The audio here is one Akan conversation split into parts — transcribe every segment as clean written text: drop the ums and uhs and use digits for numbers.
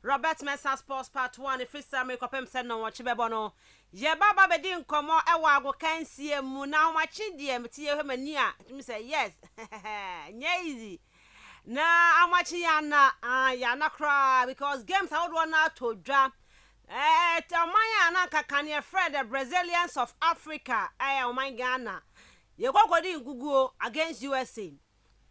Robert Mensah Sports Part 1 if it's me kopem send no watch bebono ye baba bedi nkomo ewa ago kansie mu na ho machi die mtie hwe mani a me say yes nya easy na amachi ya na cry because games I would want now to dra tamanya na kakane friend the Brazilians of Africa oh my Ghana ye kokodi nguguo against USA.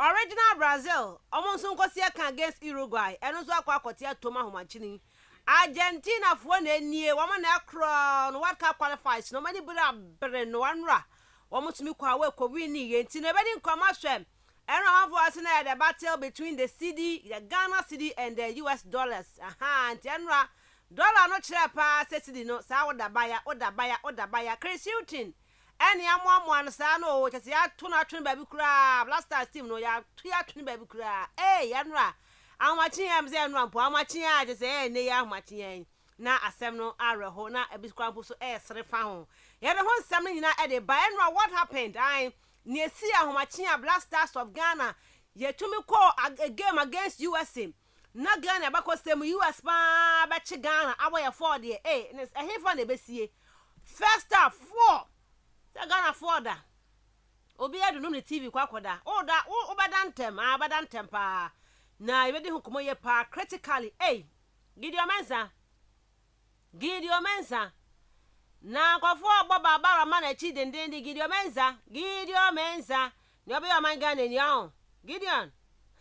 Original Brazil, almost nkosia kan against Uruguay. Eno so akwa akotia toma homachini. Argentina for near woman acron World Cup qualifies. No many bra bren wanra. Almost me kwa we ko wini yenti no bedi nkomashem. Eno have us na the battle between the Ghana cedi and the US dollars. Aha, anti enra dollar no chere pa cedi no sa oda baya Chris Hilton. Any amwa sa no chese ya to na twin baby kura blaster team no ya to ya twin baby kura yanra amachi am ze no ampo amachi a chese ne ya amachi na asem no areho na ebiskrampo so sere fa ho ye de ho nsem no nyina e de ba yanra what happened ne si ahomachi a blasters of Ghana ye tumi call a game against USA na Ghana ba ko sem US pa ba chi Ghana aboye 4 de ne ehifo na besie first half 4 Ghana for obi edu no TV kwakoda obadan pa na ibedi hukumo ye pa critically Gideon Mensah na kwafo baba bara mana chi denden Gideon Mensah ni obi o man Ghana ni on Gideon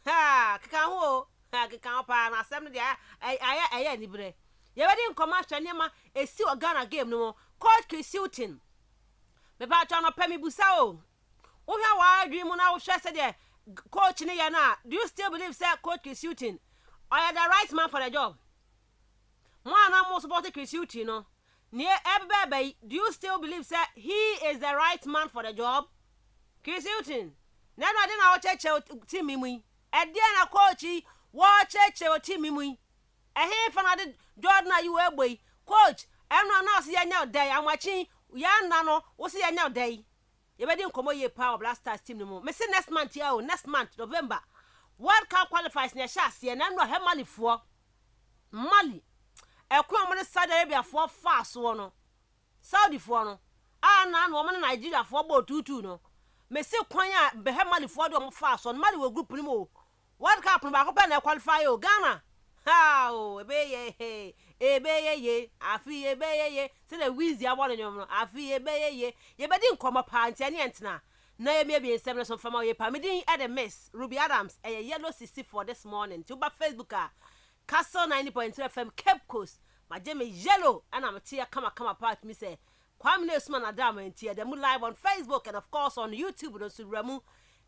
kika pa na asem de aya ni bre ye bedi nkoma hwani ma esi o Ghana game no coach Chris Hilton me ba no pemi busa o hwa wa adwi mu na wo hwe se de coach ni ya na do you still believe say coach Chris Hilton or you the right man for the job mo na mo support Chris Hilton no ni ebebe do you still believe say he is the right man for the job Chris Hilton na no de na wo cheche team mu e de na coach wo cheche team mu e he fa na de Jordan you egbe coach eno na so ya nya day amachi ya na no wo se ya nya day ye bedi nkomo ye power blasters team no mo me say next month next month November World Cup qualifies na sha se na no he Mali ekwo mo ne Saudi Arabia fo fast wo no Saudi fo no na no mo ne Nigeria fo bo 2-2 no me say kwan a be he Mali fo do mo fast so Mali we group ni mo World Cup no ba ko pe na qualify Ghana ebeye afi ebeye se the wizi awon nyom no afi ebeye ye bedi nkomo pa ntia ne entena na ye me bi nsem so fama ye pa me din at the miss Ruby Adams yellow 64 this morning to ba Facebook Kastle 90.3 FM Cape Coast ma je me yellow ana me tia kama part me say kwam na esuma na dam ntia dem live on Facebook and of course on YouTube no suramu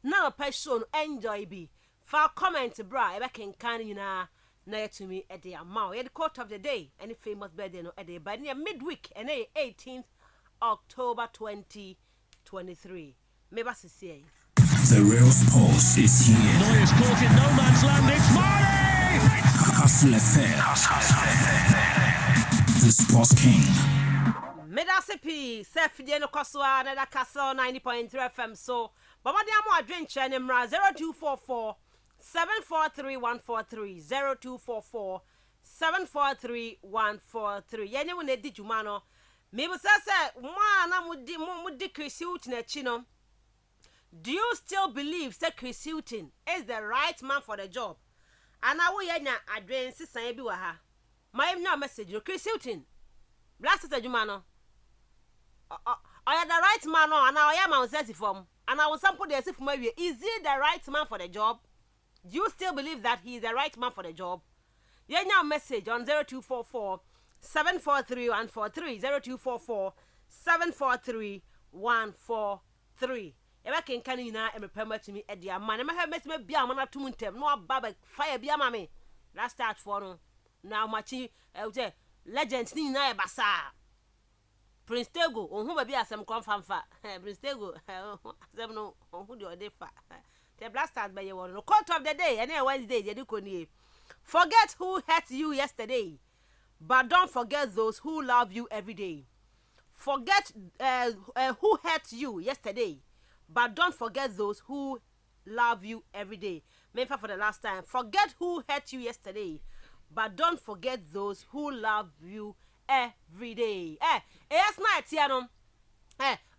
na pa show enjoy bi fa comment bra e be kenkan nyina na to me at the amount the quote of the day any famous birthday no at the by near midweek and 18th October 2023 maybe see the real sports is here. Neuer's caught in no man's land. It's Mane! Kastle FM, the sports king. Medasipi Sefide no Koswa na Kastle 90.3 FM so but what am I drink mra 0244 743-143 0244-743-143 yenye wone di juma no me bu say na mudi Chris Hilton achi no do you still believe say Chris Hilton is the right man for the job and I wo yenya adwen sisan bi wa ha my message no Chris Hilton blast the juma no are the right man no and I am on set form and I will sample the if my is he the right man for the job? Do you still believe that he is the right man for the job? Yeah, now message on 0244 743-143 0244 743-143. Eba ken kan nyina e mepema to me e dia man ma have me bia man atum ntem no aba fire bia ma me last start for no now machi legend ni nyina e basa Prince Tego ohun ba bia asem konfamfa Prince Tego asem no ohun de odefa the blasters by your no quote of the day and Wednesday they do forget who hurt you yesterday but don't forget those who love you every day. Forget who hurt you yesterday but don't forget those who love you every day. Maybe for the last time, forget who hurt you yesterday but don't forget those who love you every day. Yes, night here no.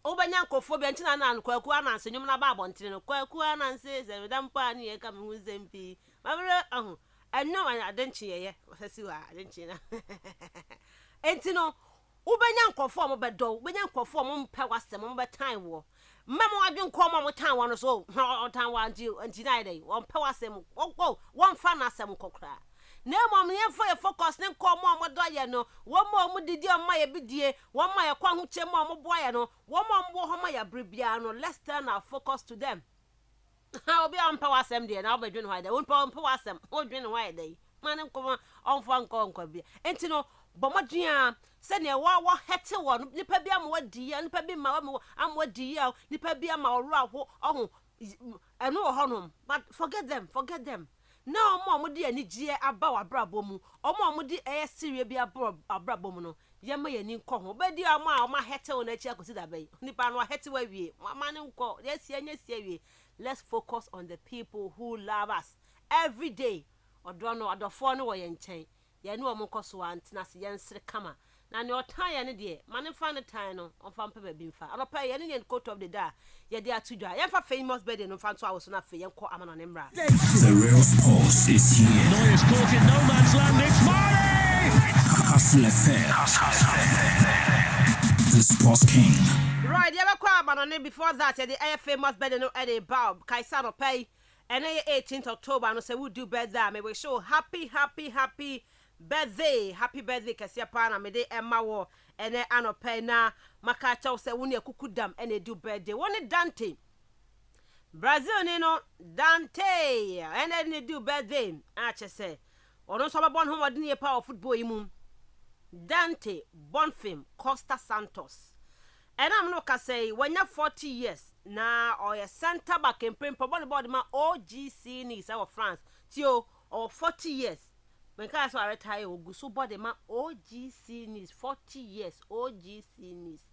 Obanya nkofo bi ntina na kwaku ananse nyum na ba abontene no kwaku ananse se dampa ne ye ka me hu zempi mabere enno adenchi ye osasi wa adenchi na enti no obanya nkofo mo bedo obanya nkofo mo mpa wasem mo betan wo mmamo adwen ko mo tan wo no so tan wa anti na dey won pa wasem won fa na asem kokra na mom ye for focus ne ko mo do ye no wo mo didi o ma ye bidie wo ma ye kwa hu che mo bo ye no wo mo ho ma ya bribia no let's turn our focus to them. How be on power sem dey na obedwen why dey won pa wasem odwen why dey man ko on fa nko bi enti no bomodua se ne wa hete wo nipa bi am wadi ya nipa bi ma am wadi ya nipa bi am oro aho ohun eno honom but forget them now mo di ani gie aba wa brabo mu mo di serious bi abrabo mu no ye ma yani nko ho be di ama hete wo na chi akosi da bai nipa no hete wa wie ma ne nko ye sie wie. Let's focus on the people who love us every day. Odo no adofo no wo ye nchen ye ne omo koso antina se ye nsere kama na ne otan ye ne de mane fa ne tan no onfa mpa ba bi mfa anopa ye ne quote of the day ye de atudwa ye fa famous birthday no fa nto awoso na fe ye nko amano ne mra. The real sports is here. Neuer's caught in no man's land. It's Marley. Kastle FM. The Sports King. Right, you ever call about before that? The famous birthday no Eddie Bob Kaisano pay and 18th October. No say we do birthday. May we show happy birthday, Kasia Pana. Me de Emma War and then ano pay na Makacha say we need kukudam and they do birthday. One Dante, Brazil no Dante and then they do birthday. I just say, or no some born home near power football imu Dante Bonfim Costa Santos. And I'm not gonna say when you're 40 years now or a center back in print probably about my OGC Nice our France tio or 40 years when I saw retire so body my OGC Nice 40 years OGC Nice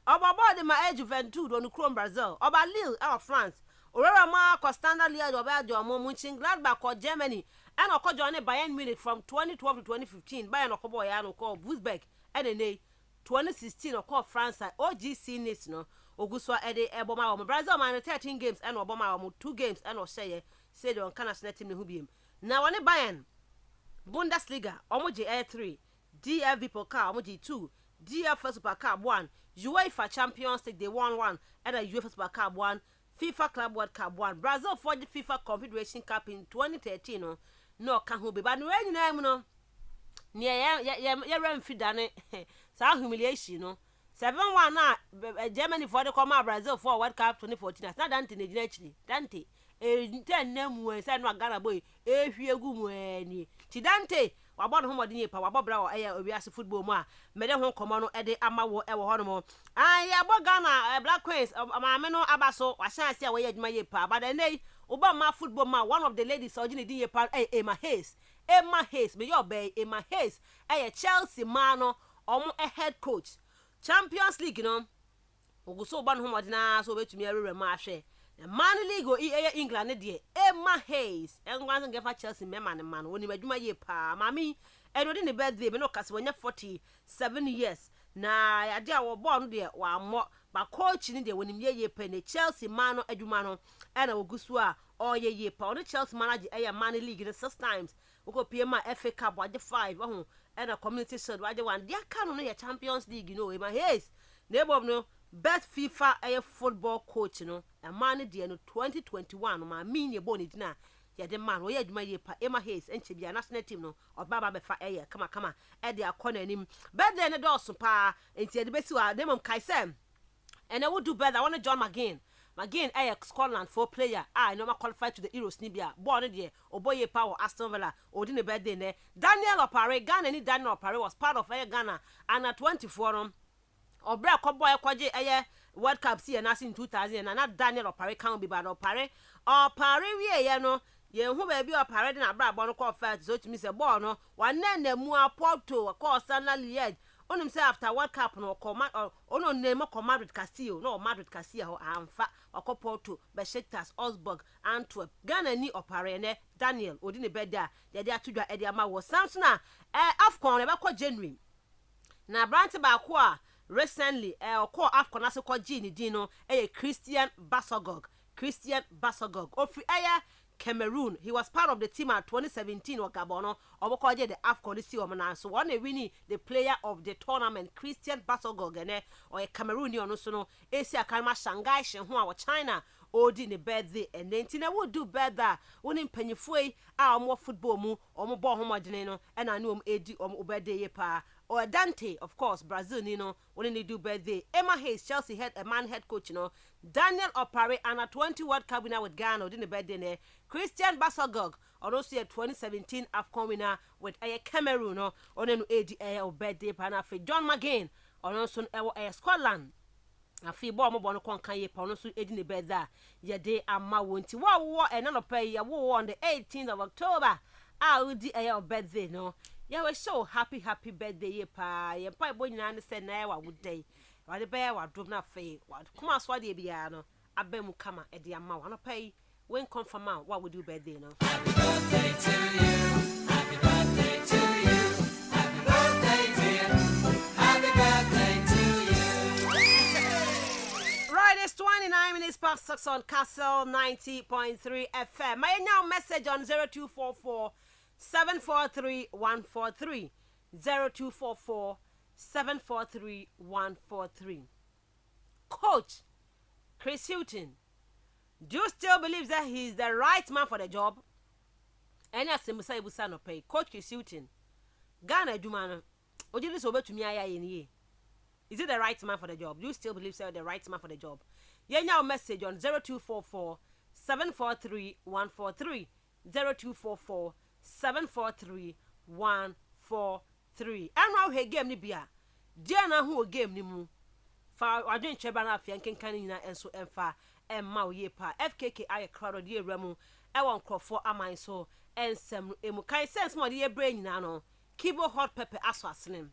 about my age Juventud on the Chrome Brazil about Lille our France or ma Standard Liège or Belgium or Mönchengladbach or Germany and I call Johnny Bayern Munich from 2012 to 2015 Bayern or Koboyano called Wolfsburg and a 2016 or call France OGC Nice no Oguswa Ede Eboma Brazil man 13 games and Obama 2 games and or say on Canada team who be now on Bayern Bundesliga Omoji Air 3 DFB Pokal Omoji 2 DF Super Cup 1 UEFA Champions League they won 1 and a UEFA Super Cup 1 FIFA Club World Cup 1 Brazil for the FIFA Confederation Cup in 2013 no can who be but no near ya ran fidane sa humiliation no 7-1 na Germany for the come Brazil for World Cup 2014 na Dante ne actually Dante ten nemu say no Ghana boy hwiegu mu ani ti Dante wabon ho modin yepa wabobra o obiase football mu a mede ho komo no ede amawo e wo hono mo ya bo Ghana Black Queens amaame no abaso wahyan ase a we adwuma yepa but then oba ma football ma one of the ladies ogini din yepa Emma Hayes me your bay Emma Hayes Chelsea man no omo head coach Champions League no oguso ba no modina so betumi arere ma ahwe Man League o England ne de Emma Hayes engwan ngefa Chelsea mema ne man woni madwuma ye pa mami eno de ne birthday me no kase wonya 47 years na ya de awo ball no de wa mo ba coach ni de woni ye pa ne Chelsea man no adwuma no ena oguso a ye pa on Chelsea manager Man League 6 times uko PM FA Cup waje 5 ohun ena Community Shield waje 1 dia ka no ya Champions League you know Emma Hayes neighbor no best FIFA football coach no a man de no 2021 no ma mean ye boni dina ya de man we adwuma ye pa Emma Hayes enche bia national team no obaba be fa kama e de akona anim birthday ne do so pa enti e de besi wa dem kai sem and I would do better I want to join McGinn Scotland for player I no ma qualify to the Euros ni bia born there oboye power Aston Villa odi ne birthday ne Daniel Opare Ghana ni Daniel Opare was part of Ghana and at 24 no Obra Koboy kwaje World Cup see na in 2000 and not Daniel Opare can be bad Opare we ye no ye hu ba bi Opare na bra bo no call first so to me say ball no one na mu Porto call Standard Liège onim say after World Cup no command ono name Madrid Castillo no Madrid Castillo amfa Porto Besiktas Augsburg Antwerp Ghana ni oparene Daniel odine beda de atudwa e de ama wo Samsona Afcon e be ko January na branch ba ko a recently ko Afcon ase ko G ni din no Christian Basogog ofi Cameroon. He was part of the team at 2017 Wakabono obokoje the Afcon this year na so one winning the player of the tournament Christian Basogog or a Cameroonian no so no Asia Kalma Shanghai Shenhua or China odi ne birthday and then tina would do better woni mpanyifo a omo football mu omo ball homodene no and anu edi omo birthday pa or Dante of course Brazil ni no woni ne do birthday Emma Hayes Chelsea head coach no Daniel Opare under 20 World Cup winner with Ghana odi ne birthday ne Christian Basogog or also 2017 Afcon winner with Cameroon no oni no edi birthday pa na fe John McGinn or also Scotland afi bo mo bo no konkan ye pa no so edi ne beda ye de ama wonti wo e na no pay ye wo on the 18th of October udi your birthday no ye we so happy birthday ye pa ye pa bo nyina ne se na wa wudai wa de be wa drum na fe wa kuma so de bia no abemu kama e de ama wa no pay when confirm out what we do birthday no. Happy birthday to you, happy birthday to you, happy birthday dear, happy birthday to you. Right, it's 29 minutes past 6 on Kastle 90.3 FM. My now message on 0244 743 143 0244 743 143. Coach Chris Hilton, do you still believe that he's the right man for the job? And as Mensah Ibusa no pay, Coach Chris Hilton, Ghana Dumano, or you just over to me in ye. Is it the right man for the job? Do you still believe so the right man for the job? Yeah, now message on 0244 743 143 0244 743 143. And now he game ni bia. Dia na hu game ni mu. Fa adwen cheba na afia nkenkan nyina enso emfa emma oye pa FKK aye crowd de ewramu e won crofo aman so ensem emu kan sense mo de brain nyina no kibo hot pepper aso asnem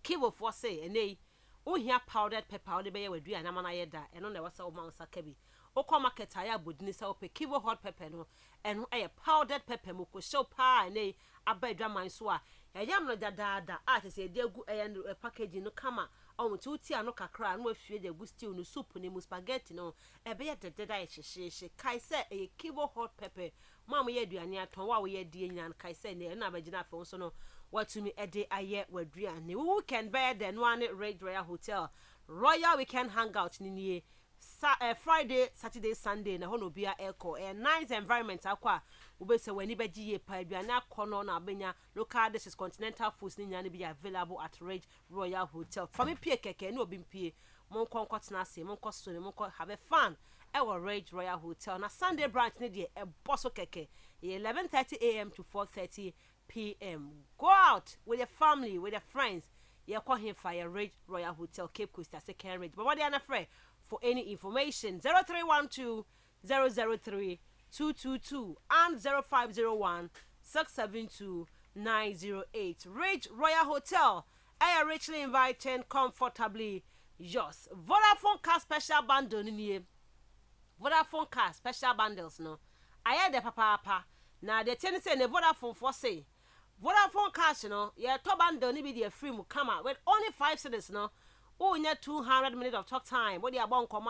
kibo for say enei ohia powdered pepper de be ye wadua na mana ye da eno na wasa o man saka bi okọ market aya bodini sa ope kibo hot pepper no eno eye powdered pepper mo ko show pa enei abadwa man so a yam no dadaada a se de gu eye package no kama on tuti ano kakra no afie de gu stew no soup ni mu spaghetti no ebe ye dededa ye hyehyehye kai se e kibo hot pepper mama ye aduane aton wa wo ye die nyan kai se ne na abagina afa so no watumi ede aye waduane we can bear the one Red Royal Hotel Royal Weekend Hangout ni nie Friday, Saturday, Sunday na hono bia echo nice environment akwa ube se wani beji ye pa aduane akono na abenya local dishes continental foods ni nyane be available at Red Royal Hotel for me pie keke no obi mpie mon konkotena se mon koso ne mon have a fun Red Royal Hotel na Sunday branch ni de e boso keke 11:30 a.m. to 4:30 p.m. Go out with your family, with your friends. You call him for Red Royal Hotel, Cape Coast, second rate. But what they are afraid for any information 0312 003 222 and 0501 672 908. Red Royal Hotel. I are richly invited, comfortably yours. Vodafone car special bundle ni Vodafone car special bundles no. I had the papa. Now the ten say the Vodafone for say Vodafone cash no. Yeah, top bundle ni be the free mu come out with only 5 cedis no. Oh, you 200 minutes of talk time. What they are born come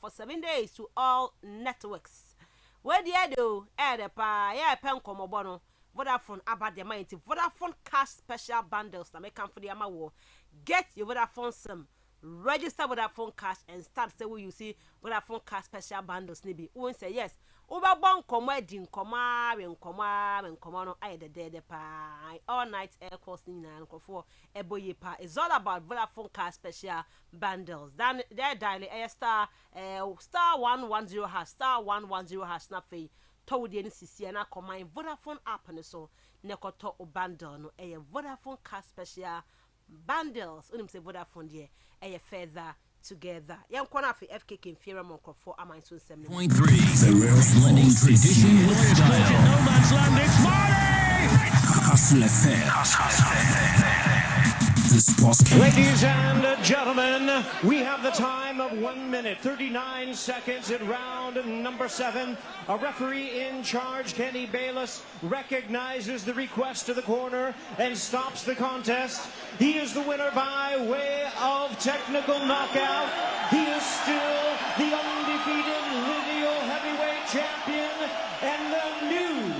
for 7 days to all networks. Where the do? The pa yeah pen come bono. Vodafone about the mind. Vodafone cash special bundles that make come for the amawo. Get your Vodafone sim. Register Vodafone cash and start say what you see Vodafone cash special bundles nibi. Who say yes. Over bon comedy and no I the pa all night air course in and for a boy pa. It's all about Vodafone car special bundles. Then they're dialing a star 110 hash star 110 hash snap fee told the NCC and I combine Vodafone app and so nekoto o bundle no a Vodafone car special bundles. Unim say Vodafone dear a feather together. Young corner for FKK in Fear Monko for Amine Soon 7.3. The real blending tradition with style. No man's land, it's Marley! Kastle FM. The sportscast. Ladies and gentlemen, we have the time of 1 minute, 39 seconds in round number 7. A referee in charge, Kenny Bayless, recognizes the request to the corner and stops the contest. He is the winner by way of technical knockout. He is still the undefeated lineal heavyweight champion and the new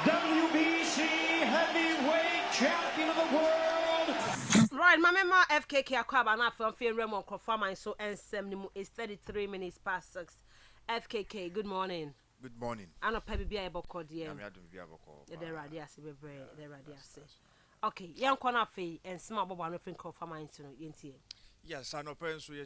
WBC heavyweight champion of the world. Right, my mema FKK akwaba na from Fien Raymond Crofama so nsem is 33 minutes past 6. FKK, good morning. Good morning. Ano pebi bia eboko de. I'm here to be able to. The radiasi bebre, the radiasi. Okay, yan kwana fe ensema bobo no fin Crofama so yentie. Yes, I know parents so you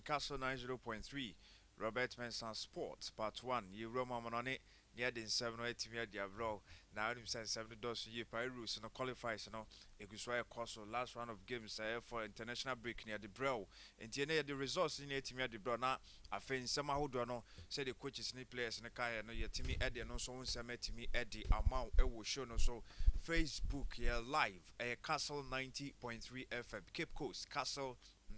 Kastle 90.3. Robert Mensah Sports Part 1. You Roma Monone near the 7 or 8 year diablo. Now him say 7 dollars a year per rules no qualifies no. It was why Kastle last round of games for international break near the bro. And the results in 8 year the bro now. I think some who don't know say the coaches need players in the car no your team Eddie no so say me team Eddie amount it will show no so Facebook here live a Kastle 90.3 FM Cape Coast Kastle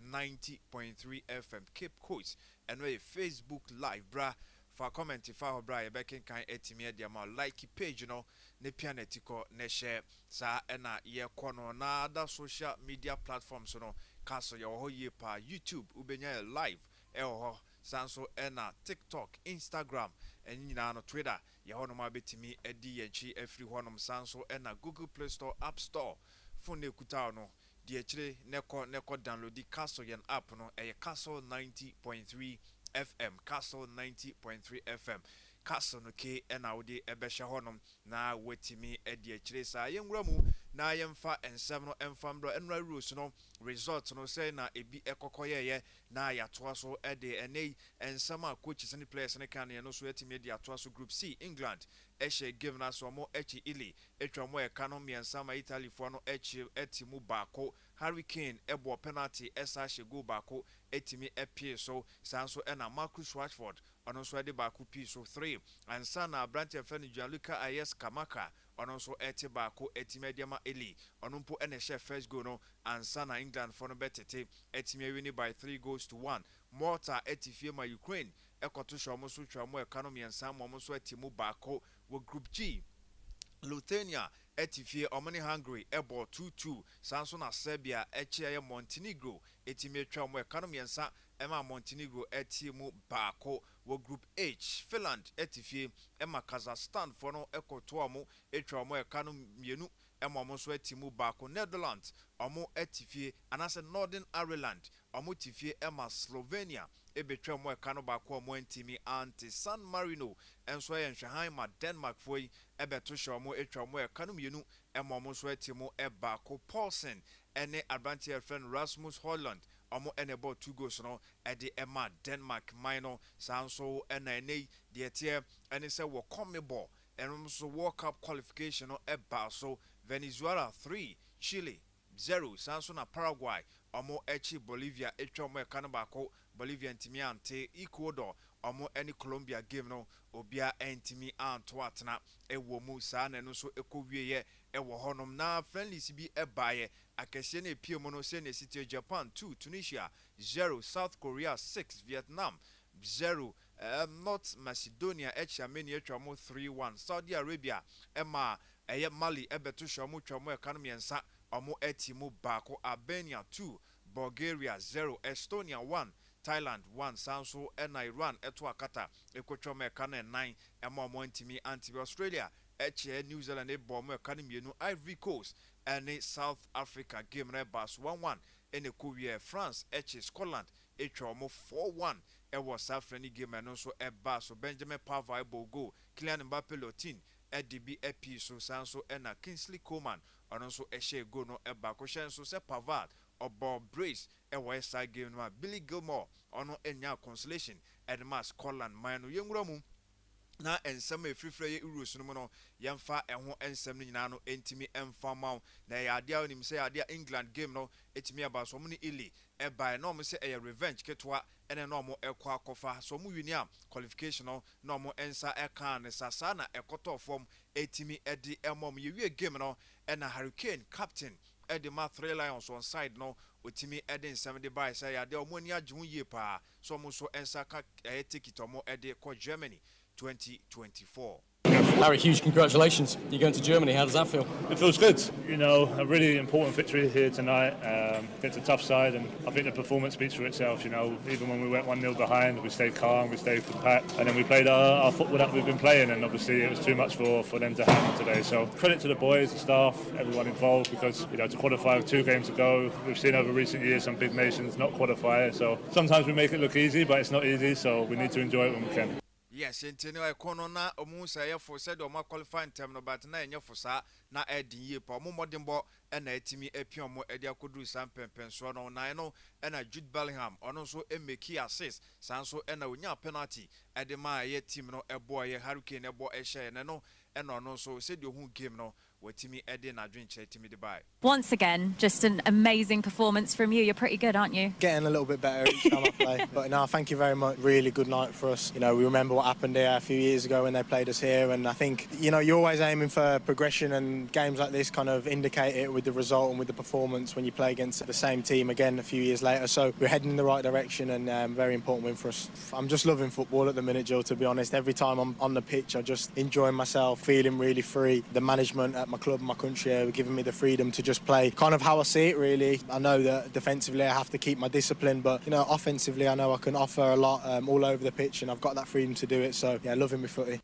90.3 FM Cape Coast and we Facebook live bra for comment if I bra back in kind etimi the amount like page you know ne pianetico ne share sa na ye kono na other social media platforms you know Kastle your whole year pa YouTube ubenya live ho sanso na TikTok Instagram and you know Twitter ye hono ma betimi edi yechi every honom sanso na Google Play Store App Store phone ekuta no the actually neko download the Kastle yen app no Kastle 90.3 FM Kastle 90.3 FM Kastle no ke na wode ebehye honom na wetimi e the actually sa yenwramu na yemfa ensem no emfambro enra rules no result no say na ebi ekokoye na yatoa so e de enei ensem a coaches and players ne kan no so etimi de atoa so group C England eshe given us one more echi ili etwa mo economy ensama Italy for no echi etimu bako Hurricane ebo penalty esa she go bako etimi epie so sanso na Marcus Rashford ono so de bako pi so 3 and sana branch fen Gianluca Ayes Kamaka ono so eti bako etimi diama eli ono mpo ene she first goal no and sana England for no betete etimi win by 3 goals to 1 Malta etifie ma Ukraine ekoto show mo so twa mo economy ensama mo so etimu bako wo group G Lithuania etifie omani Hungary ebo 2-2 sanso na Serbia eche Montenegro etime twa mo economy ensa ema Montenegro etimu bako wo group H Finland etifie ema Kazakhstan for no ekoto mo etwa mo economy mienu ema mo so etimu bako Netherlands omo etifie anase Northern Ireland omo tifie ema Slovenia ebetwa mo ekano bako mo ntimi anti San Marino enso ye nhwehan ma Denmark foi ebeto hwe mo etwa mo ekano mienu ema mo so etimo ebako Paulsen ene advantage friend Rasmus Holland omo ene ball 2 goals no ede ema Denmark minor sanso ena ene de tie ene se wo CONMEBOL eno so World Cup qualification no eba so Venezuela 3 Chile 0 sanso na Paraguay omo echi Bolivia etwa mo ekano bako Bolivia ntimi ante Ecuador omo any Colombia game no obia ntimi anto atena ewo mu saa na no so ekowie ewo honom na friendlies bi ebaye akese na epie mu no se na city Japan 2 Tunisia 0 South Korea 6 Vietnam 0 North Macedonia Armenia etwa mo 3-1 Saudi Arabia ema Mali ebeto shomo twamo economy ensa omo etimu bako Albania 2 Bulgaria 0 Estonia 1 Thailand 1 sanso and Iran eto akata ekotwome kana 9 ema mo ntimi anti Australia eche New Zealand e bomo kana mienu Ivory Coast and South Africa game na bas 1-1 ene kowie France eche Scotland etwomo 4-1 e was afrani game no so eba so Benjamin Pavard go Kylian Mbappe Lotin EDB EP so sanso ena Kingsley Coman ono so ehye go no eba ko hyen so se Pavard obo brace e side game no Billy Gilmore ono enya consolation edma Scotland man no yenwura mu na ensem efrifre ye Euros no no yemfa eho ensem no nyina no entimi emfa maw na ya adia onim se adia England game no etimi aba so mu ni ili e by no mo se e revenge ketwa ene no mo ekwa akofa so mu wini qualification no mo ensa ekan ne sasa na ekoto form etimi edi emom ye wie game no ena Hurricane captain Edema 3 Lions on side no otimi Eden 70 by say ya de omonia jun ye pa so mo so ensaka ticket omo ede ko Germany 2024. Harry, huge congratulations. You're going to Germany. How does that feel? It feels good. You know, a really important victory here tonight. It's a tough side, and I think the performance speaks for itself. You know, even when we went 1-0 behind, we stayed calm, we stayed compact, and then we played our football that we've been playing. And obviously, it was too much for them to handle today. So credit to the boys, the staff, everyone involved, because you know to qualify 2 games ago, we've seen over recent years some big nations not qualify. So sometimes we make it look easy, but it's not easy. So we need to enjoy it when we can. Yes, intene ekono na omu say for said o ma qualify term no but na enye for sa na edin ye pa omu modimbo e na etimi epion mo edi akoduru sam pempenso no na no e na Jude Bellingham ono so e make assist sanso e na onya penalty e de ma ye team no ebo ye Hurricane ebo e share ne no e no no so said you hu game no watimi e de na dwenche timi de bai. Once again, just an amazing performance from you. You're pretty good, aren't you? Getting a little bit better each time I play. But no, thank you very much. Really good night for us. You know, we remember what happened here a few years ago when they played us here, and I think, you know, you're always aiming for progression, and games like this kind of indicate it with the result and with the performance when you play against the same team again a few years later. So we're heading in the right direction, and very important win for us. I'm just loving football at the minute, Joe, to be honest. Every time I'm on the pitch, I just enjoy myself, feeling really free. The management at my club, my country, are giving me the freedom to just play kind of how I see it, really. I know that defensively I have to keep my discipline, but, you know, offensively I know I can offer a lot all over the pitch, and I've got that freedom to do it. So, yeah, loving my footy.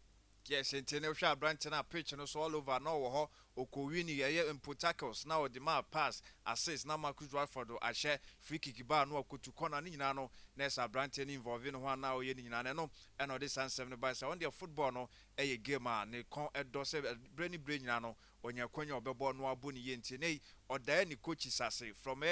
Yes, international branch na pitch no so all over no wo okowini ye input tackles now the man pass assist na Marcus Rashford a share free kick ba no akotu corner ni nyina no nessa branch ni involve no na o ye ni nyina no e no de san 7 by so on the football no e game a ne kon edo se brain nyina no onya kwanya obebo no abo ni ye ntine o da ni coaches ase from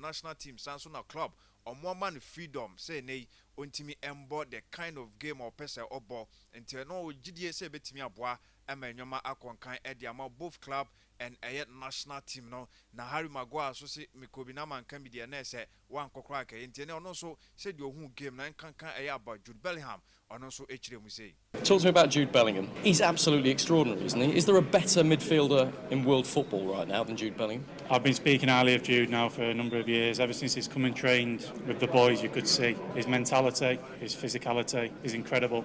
national team sanso na club omo man freedom say nei ontimi embo the kind of game or person obo until no gidie say betimi aboa emanyoma akonkan ediama both club and national team no na Harry Maguire so say mikobi na man kan bi de na say wan kokra ka ntene ono so say the ohun game na kankan about Jude Bellingham ono so echire mu say. Talk to me about Jude Bellingham. He's absolutely extraordinary, isn't he? Is there a better midfielder in world football right now than Jude Bellingham? I've been speaking highly of Jude now for a number of years. Ever since he's come and trained with the boys, you could see his mentality, his physicality is incredible.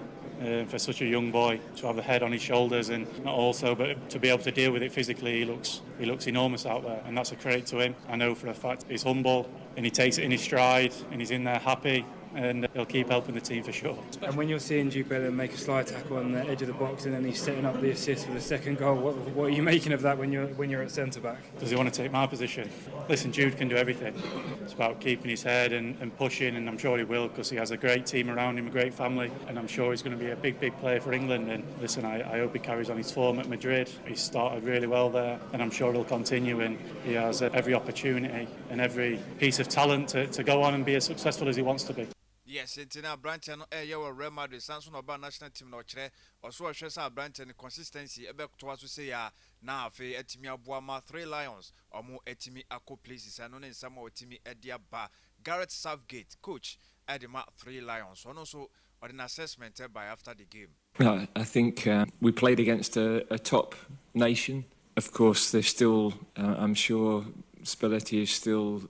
For such a young boy to have the head on his shoulders, and not also, but to be able to deal with it physically, he looks enormous out there, and that's a credit to him. I know for a fact he's humble and he takes it in his stride, and he's in there happy, and he'll keep helping the team for sure. And when you're seeing Jude Bellingham make a slide tackle on the edge of the box and then he's setting up the assist for the second goal, what are you making of that when you're at centre back? Does he want to take my position? Listen, Jude can do everything. It's about keeping his head and pushing, and I'm sure he will, because he has a great team around him, a great family, and I'm sure he's going to be a big player for England. And listen, I hope he carries on his form at Madrid. He's started really well there, and I'm sure he'll continue, and he has every opportunity and every piece of talent to go on and be as successful as he wants to be. Yes, Intina branch and Real Madrid, Samson Oba national team no chere, or so a branch and consistency, ebe to us to say na fe etimi abuama 3 Lions, or more etimi ako places, and only some more etimi edia ba. Gareth Southgate, coach, Edema 3 Lions, and also on an assessment by after the game. Well, I think we played against a top nation. Of course, there's still, I'm sure, Spalletti is still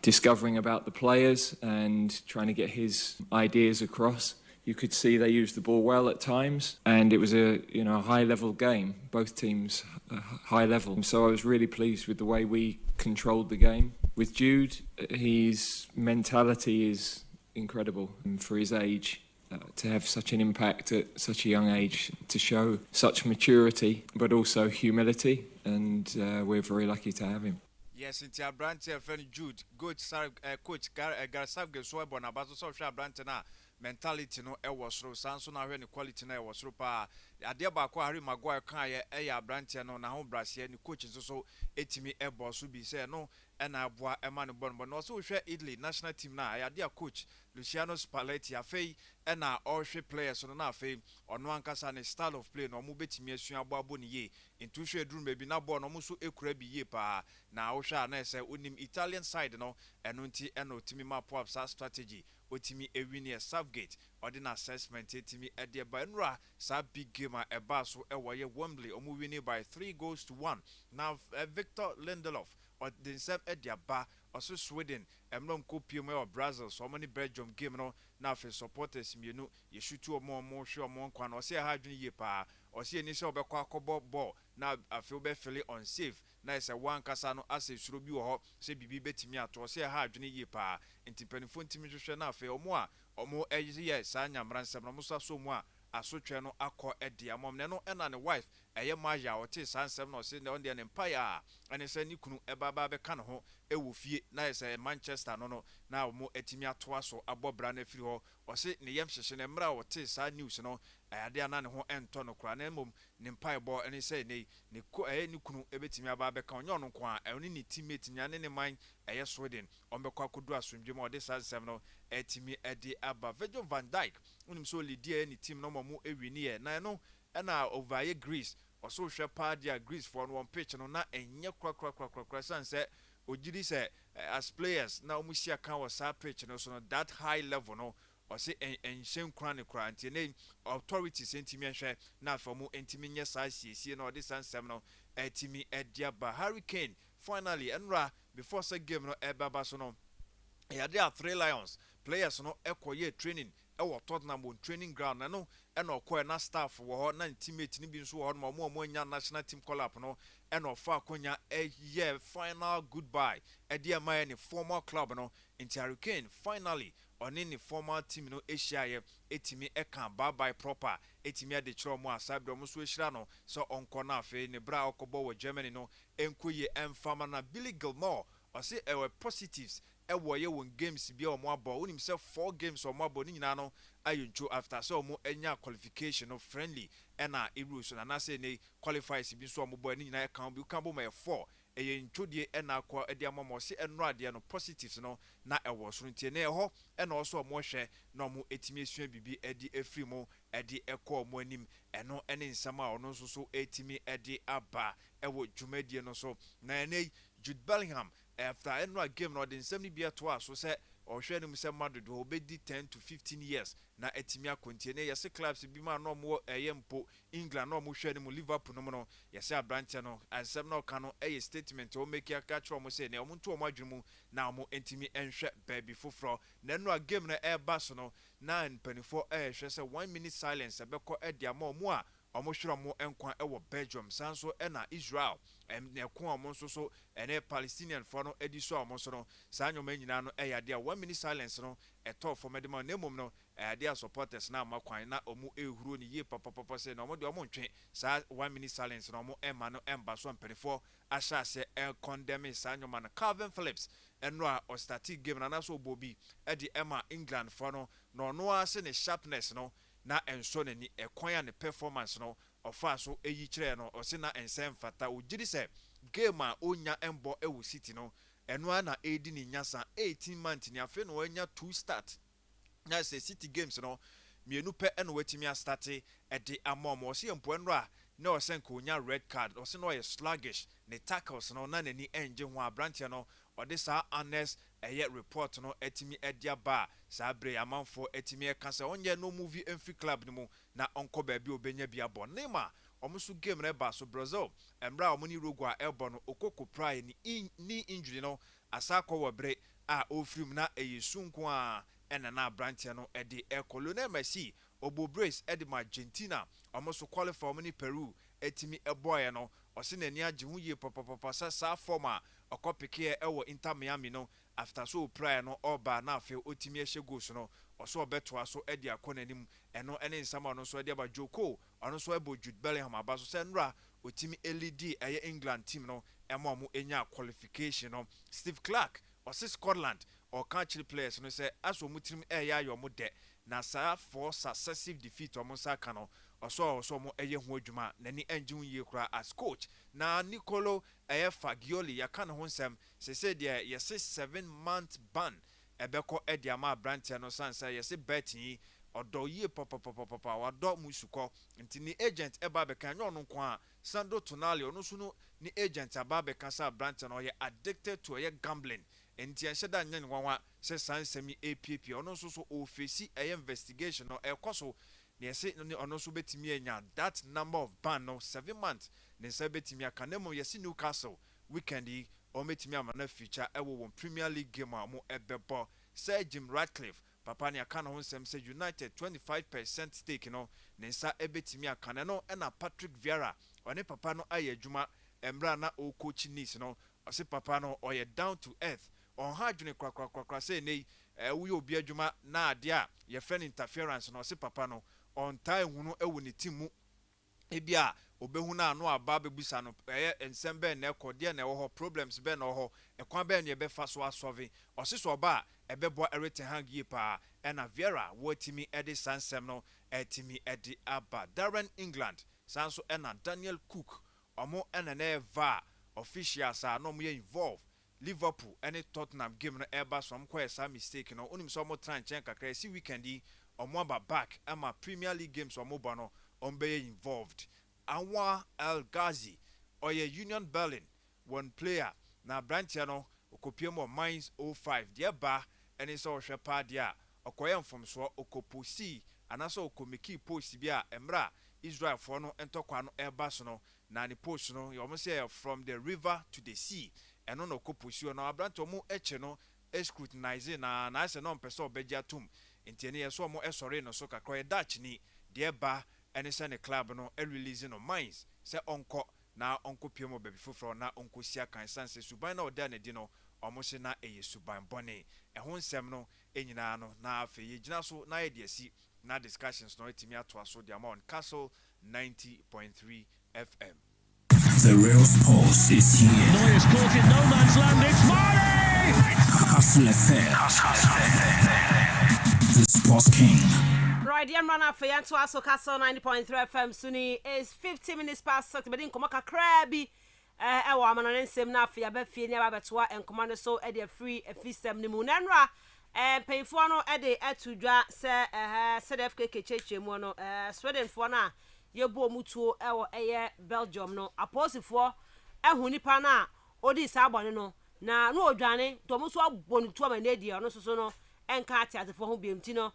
discovering about the players and trying to get his ideas across. You could see they used the ball well at times, and it was a high-level game. Both teams high level. So I was really pleased with the way we controlled the game. With Jude, his mentality is incredible for his age. To have such an impact at such a young age, to show such maturity, but also humility, and we're very lucky to have him. Yes, it's a branch friend Jude, good coach Gareth Southgate so born about so branch na mentality no e was so sanso na hwe ne quality na e was so pa ade ba ko Harry Maguire kan ye ya branch no na ho brasie ni coach so etimi e boss so bi say no e na aboa e ma ne bon no so hwe Italy national team na ade a coach Luciano Spalletti afei e na all hwe players no na afei ono ankasa ne style of play no mo betimi asua abo ne ye into hwe drum be bi na ball no mo so ekura bi ye pa na wo hwe na say unim Italian side no eno nti eno timi map up sa strategy otimi ewini Southgate ordin assessment etimi ede ba nra sa big game a eba so ewoye Wembley omu winning by 3-1. Now Victor Lindelof or the same Ediaba also Sweden emlom kopiem or Brazil so many Belgium game no na for supporters mienu ye shoot or more sure more kwan or say hadwin ye pa or see any show be kwa ball na afil be feel unsafe na is a one kasa no ase suro bi wo ho say bibi betimi ato say hadwin ye pa enti penifo ntimi hwehwe na afil omo eyi sa nyamransem no musa so mu a asotwe no akọ edi amom ne no ena ne wife eye Maja ote sansem no se ne on de empire ane se ni kunu ebaba be ka ne ho ewo fie na ese Manchester no na omo etimi atoa so abobra na firi ho o se ne yem hyehye ne mra ote sa news no ade ana ne ho ento no kra na mom ne empire bo ane se ne ko ni kunu ebetimi aba be ka onyo no ko a eni ne teammate nya ne man eye Sweden ombekwa kodu asomdwe ma ode sansem no etimi edi aba Virgil van Dijk unim so leader any team no mo ewini e na no na over Greece also hwe party Greece for one pitch no na enye kra sanse ojiri se as players na omusia kan was sa pitch no so no that high level no or say enhyen kra ne kra anti ne authorities entimi hwe na afamu entimi nye sa siesie na ode sansem no etimi ediaba Hurricane finally enra before say game no ebaba so no there are 3 Lions players no ekoye training ewo Tottenham on training ground na no eno okoye na staff wo ho na teammate ni bi nso wo ho mo anya national team call up no eno fa akonya year final goodbye e my ni former club no in Hurricane finally on any former team no Asia etimi eka bye bye proper etimi ade chiro mo asabdo mo so ehira no so onko na afi ne bra okobo wo Germany no enkoye emfama na Billy Gilmore or say positives ewo ye won games bia omo abo unim say 4 games omo abo ni nyina no ayuncho after so omo enya qualification of friendly ena Ebru so na say ne qualifies bi so omo bo ni nyina kan bi kan bo ma 4 eye ntodie ena akwa ede amamo se enro ade no positives no na ewo so ntie na eho ena oso omo hwe na omo etimi esua bibi edi efri mo edi ekọ omo anim eno ene nsama ono so etimi edi aba ewo dwumadie no so na ene Jude Bellingham after enra game no den semni bia to aso se ohwe nim se Madrid ho bedi 10 to 15 years na etimi akontie ne yese clubs bi ma no mo eyempo England no mo hwe nim Liverpool no no yese abrante no asem no ka no eye statement o make aka tro mo se ne o mo nto o madwumu na mo entimi enhwe baby foforo na enra game na eba so no na npanifo ehwe se 1 minute silence ebekọ edia ma mo a omo hwere mo enkwa ewo Belgium sanso ena Israel ne ko omo so ene Palestinian for no ediso omo so no sanyo manyina no eyade a 1 minute silence no eto for medema na mom no eyade supporters na makwan na omo ehuro ni ye papa se na omo de omo ntwe sa 1 minute silence no omo ema no emba so mperefo asha se condemn sanyo man Calvin Phillips enro a o start game na so bobi edi ema England for no no ase ne sharpness no na enso nani ekwan ya ne performance no ofa so eyi kire no o se na ensem fata ojiri se game a onya embo ewu city no eno na edi ni nyasa 18 months ni afi no anya 2 start na se city games no mienu pe eno watimi a start e de amom o se empo enro a na o se nko onya red card o se no ye sluggish ne tackles no na nani enje ho abrantia no o de sa honest report no etimi edia ba sa bre amanfo etimi eka se onye no movie enfi club ni mu na onko ba bi obenya bia bo nema omusu game na ba so Brazil emra omuni rogwa elbo no okoko pride ni injury no asakọ wobre a ofrim na eyesunko a ena na branch no ede Lionel Messi obo brace ede Argentina omusu qualify omuni Peru etimi eboye no ose nani age hu ye papa sa forma okopike ewo Inter Miami no after so prior no oba na afi otimi ehye goals no oso obeto aso ede akonanim eno ene nsama no so ede ba Joko ono so ebo Jude Bellingham abaso se nra otimi LED eye England team no emo enya qualification no Steve Clark ose Scotland or country players no say aso mutirim eya yo mo de na sa for successive defeat omo saka no oso mo eye ho adwuma nani enjun ye kura as coach na Nicolo Fagioli yaka ne ho nsem se de yese 7-month ban ebeko ediama branch no sansa yese betting odo ye papa wado musuko nti ni agent eba beka nyo no kwa Sandro Tonali ono so no ni agent aba beka sa branch no ye addicted to ye gambling enti enhye da nyen nwanwa se sansemi APP ono so ofisi investigation no ekoso ne yesi ono so betimi enya that number of ban no 7 months ne se betimi akanemo yesi Newcastle weekend yi o metimi amana feature ewo Premier League game amo ebebo Sir Jim Ratcliffe papa ne aka na ho nsem se United 25% stake no ne nsa ebetimi akane no na Patrick Vieira one papa no aye adwuma embra na o coach Nice no ose papa no oye down to earth on hadwene kwakwa say nei we obi adwuma na ade a ye friend interference no ose papa no on time hunu ewo ne team mu ebia obehu na anu aba bebusa no ensem be na ekode na ewo ho problems be na ho ekwan be na ebe fa so asove ose oba ebebo everything hang ye pa na Vieira wotimi edi sansem no etimi edi aba Darren England sanso na Daniel Cook omo na eva officials are no mo involved Liverpool any Tottenham game no eba so am kwa esa mistake no onim so mo tran chen kakra si weekend yi omo aba back ama Premier League games omo ba no ombe involved Anwar El Ghazi oye Union Berlin one player na branch no okopiem o Mainz 05 de ba eni so hwe pa de a okoye mfomso okoposi anaso okomeki post bia emra Israel for no entokwa no eba so no na ni post no you say from the river to the sea eno no koposi no abranto mu eche no scrutinize na ase no mpese obegia tum entiene yeso mo esore no so kakra Dutch ni de ba ene se ne club no release no Mainz se onko na onko piemo baby foforo na onko sia kan sanse suban na oda na di no omo na eye suban bone ho nsem no enyina no na afa ye gina so na ye de asi na discussions no etimi ato aso de amount Kastle 90.3 FM. The real sports is here. Neuer's caught in no man's land. It's Mane! Kastle FM. The Sports King. Right, the man for Yanto Aso Kastle 90.3 FM Suni is 50 minutes past 6. But in Komaka Crabby, I'm on an same now for your bed, Fina Batua and Commander so at the free a feast of Nimunanra. And pay for no Eddie at to draw, say, said FK Mono, Sweden for now. Your bo mutuo ewo Belgium no aposifo ehunipa na odi sabone no na no odwane to muso abonitu amanedi no soso no enka atiatefo ho biemti no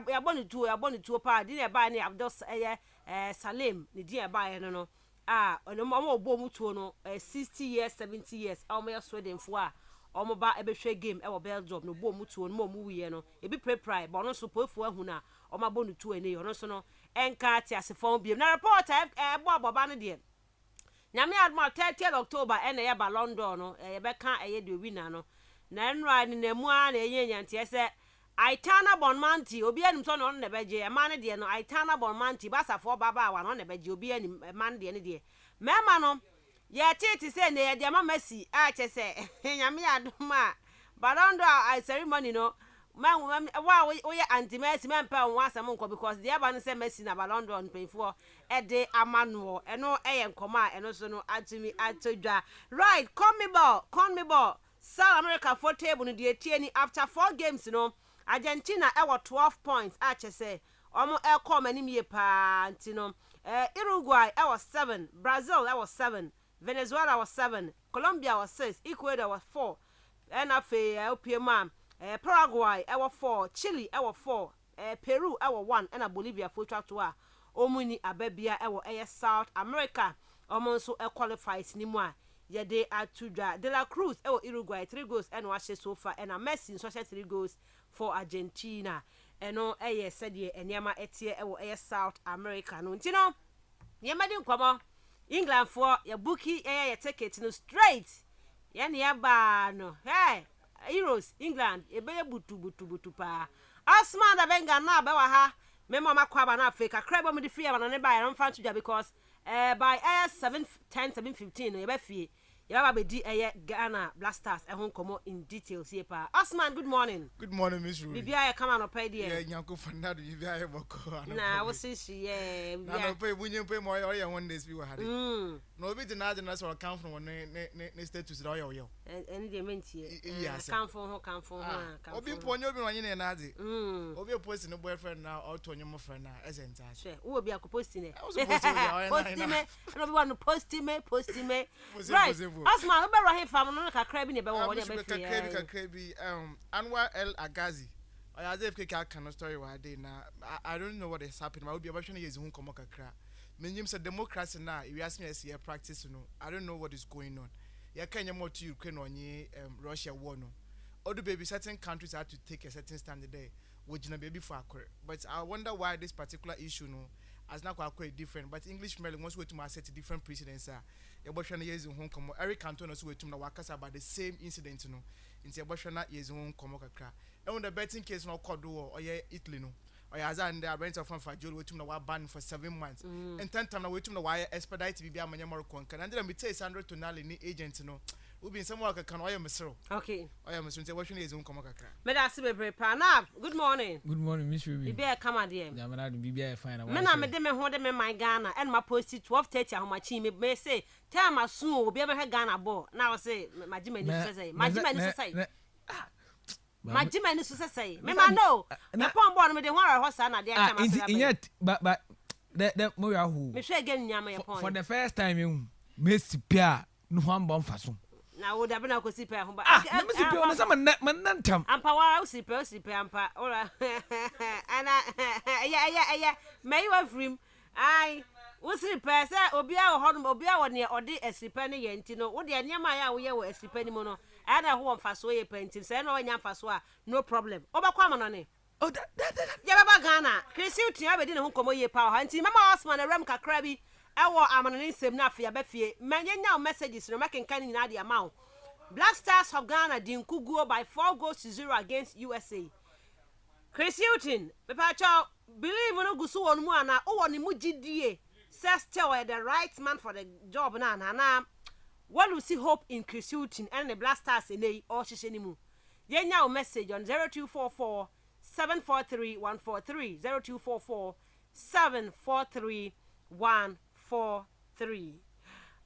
ya bonitu pa di na ba ni Abdul Salim ni di ba no ono mo bo mutuo no 60 years 70 years omo ya Sweden fo a omo ba ebehwe game ewo Belgium no bo mutuo no mo mu wiye no ebi prepare bo no so pofo ahuna omo bonitu ene yo no so no enka ti asefon biem na report boba no de nyame adma 30 October ene ye ba London no ye be kan eye de winner no na nra ni na mu a na enye nyantie se Aitana Bonmanti obi anim so no ne beje e man de no Aitana Bonmanti basafo baba wa no ne beje obi anim man de ne de mema no ye titi se ne ye de ma Messi a che se nyame adma Ballon d'Or ceremony no man we anti-Messi man pa won asem nko because the aba no say Messi na Ballon d'Or npenfo e de amano eno eye nkoma eno so no atumi atodwa right CONMEBOL South America for table no de tie after 4 games no Argentina e 12 points a che say omo e come anim ye pa ntino Uruguay e 7 Brazil e 7 Venezuela was 7 Colombia was 6 Ecuador was 4 and afa opiem Paraguay ewo 4 Chile ewo 4 Peru ewo 1 and Bolivia for to a omuni ababia ewo South America omonso qualifies ni mu a ye de atudwa De La Cruz ewo Uruguay 3 goals and washe so far and Messi so 3 goals for Argentina eno said ye eniama etie ewo South America no ntino ye madi nkomo England for ye bookie ye ticket no straight ye ne ba no hey Euros England ebe butu pa Asman da benga na be wa ha me mo makwa ba na Africa crab mo di free ba na ne ba ya mfa to because by 7:10 7:15 no ye be fie ye ba be di Ghana Blasters e hon komo in details here pa Asman good morning Miss Ruby bibia ye come on pay there nyanko fanda do bibia ye boko na wo si she na no pay bunye pay mo ye one days bi wa ha No be deny the national account from ne status do yo. And the mentie. Yes. Come for her. Obi ponyo bi wanye na ade. Obi post no boyfriend now or to your friend now as en touch. Who will be a posting it? Post me. No one post me. Right. Asma, no better family no ka crab ni be wo dey be free. Anwar El Agazi. I as if can story why day na I don't know what is happening. I will be about to use who come kakra. Menim say democracy now if you ask me as here practice no I don't know what is going on. Ya kanya more to Ukraine on Russia war no. Other baby certain countries have to take a certain stand there which na baby for akure. But I wonder why this particular issue no as not quite different but English Merlin wants to set different precedents are. Eboshana years in home come Eric Cantona so to na wakasa about the same incident no. Inti Eboshana years in home come kakra. And when the betting case no Kodo or Italy no. Or as I rent of from Fajol, we took a ban for 7 months. And 10 times we took the wire expedite to be a Moroccan. And then we take Sandro to Nali agent, no. We'll be somewhere can I am a okay. I am a son, watching his own come. Medasi be pana. Good morning. Good morning, Miss Ruby. Be a come at the end. I'm not be a fine. Men are me hold them in my Ghana and my post 12:30 how much he may say. Tell my soon will be ever Ghana ball. Now say my Jimmy say. My Jimmy say. My Jimmy say. Me man no. Na pon born me the one horse na dey come yet but that mo ya who. Me sure again nyama your point. For the first time you Messi Pia no one bomb faso. Na wo da be na ko si pia ho ba. Na Messi Pia na sama man nantam. Ampa wa si pia ampa. Ora. Ana yeah. May you have him. Ai wo si pia say obi a ho no obi a wo ne ode asipa ne ye nti no wo de nyama ya wo ye wo asipa ni mo no. Ana ho mfaso ye painting say no nya mfaso a no problem obakwa amano ne oh that ya baba Ghana Chris utia be di ne ho komo ye pa ha nti mama Osman ram kakra bi ewo amano ne nsem na afia ba fie manye nya messages no making kan nyina de amount Black Stars of Ghana dinkuguo by 4-0 against USA Chris Hilton pepa cho believe no gusu won mu ana o woni mu gidie says tell the right man for the job na what we see hope in Chris Hilton and the Black Stars in a or shishenimu. Yenya message on 0244 743 143 0244 743 143.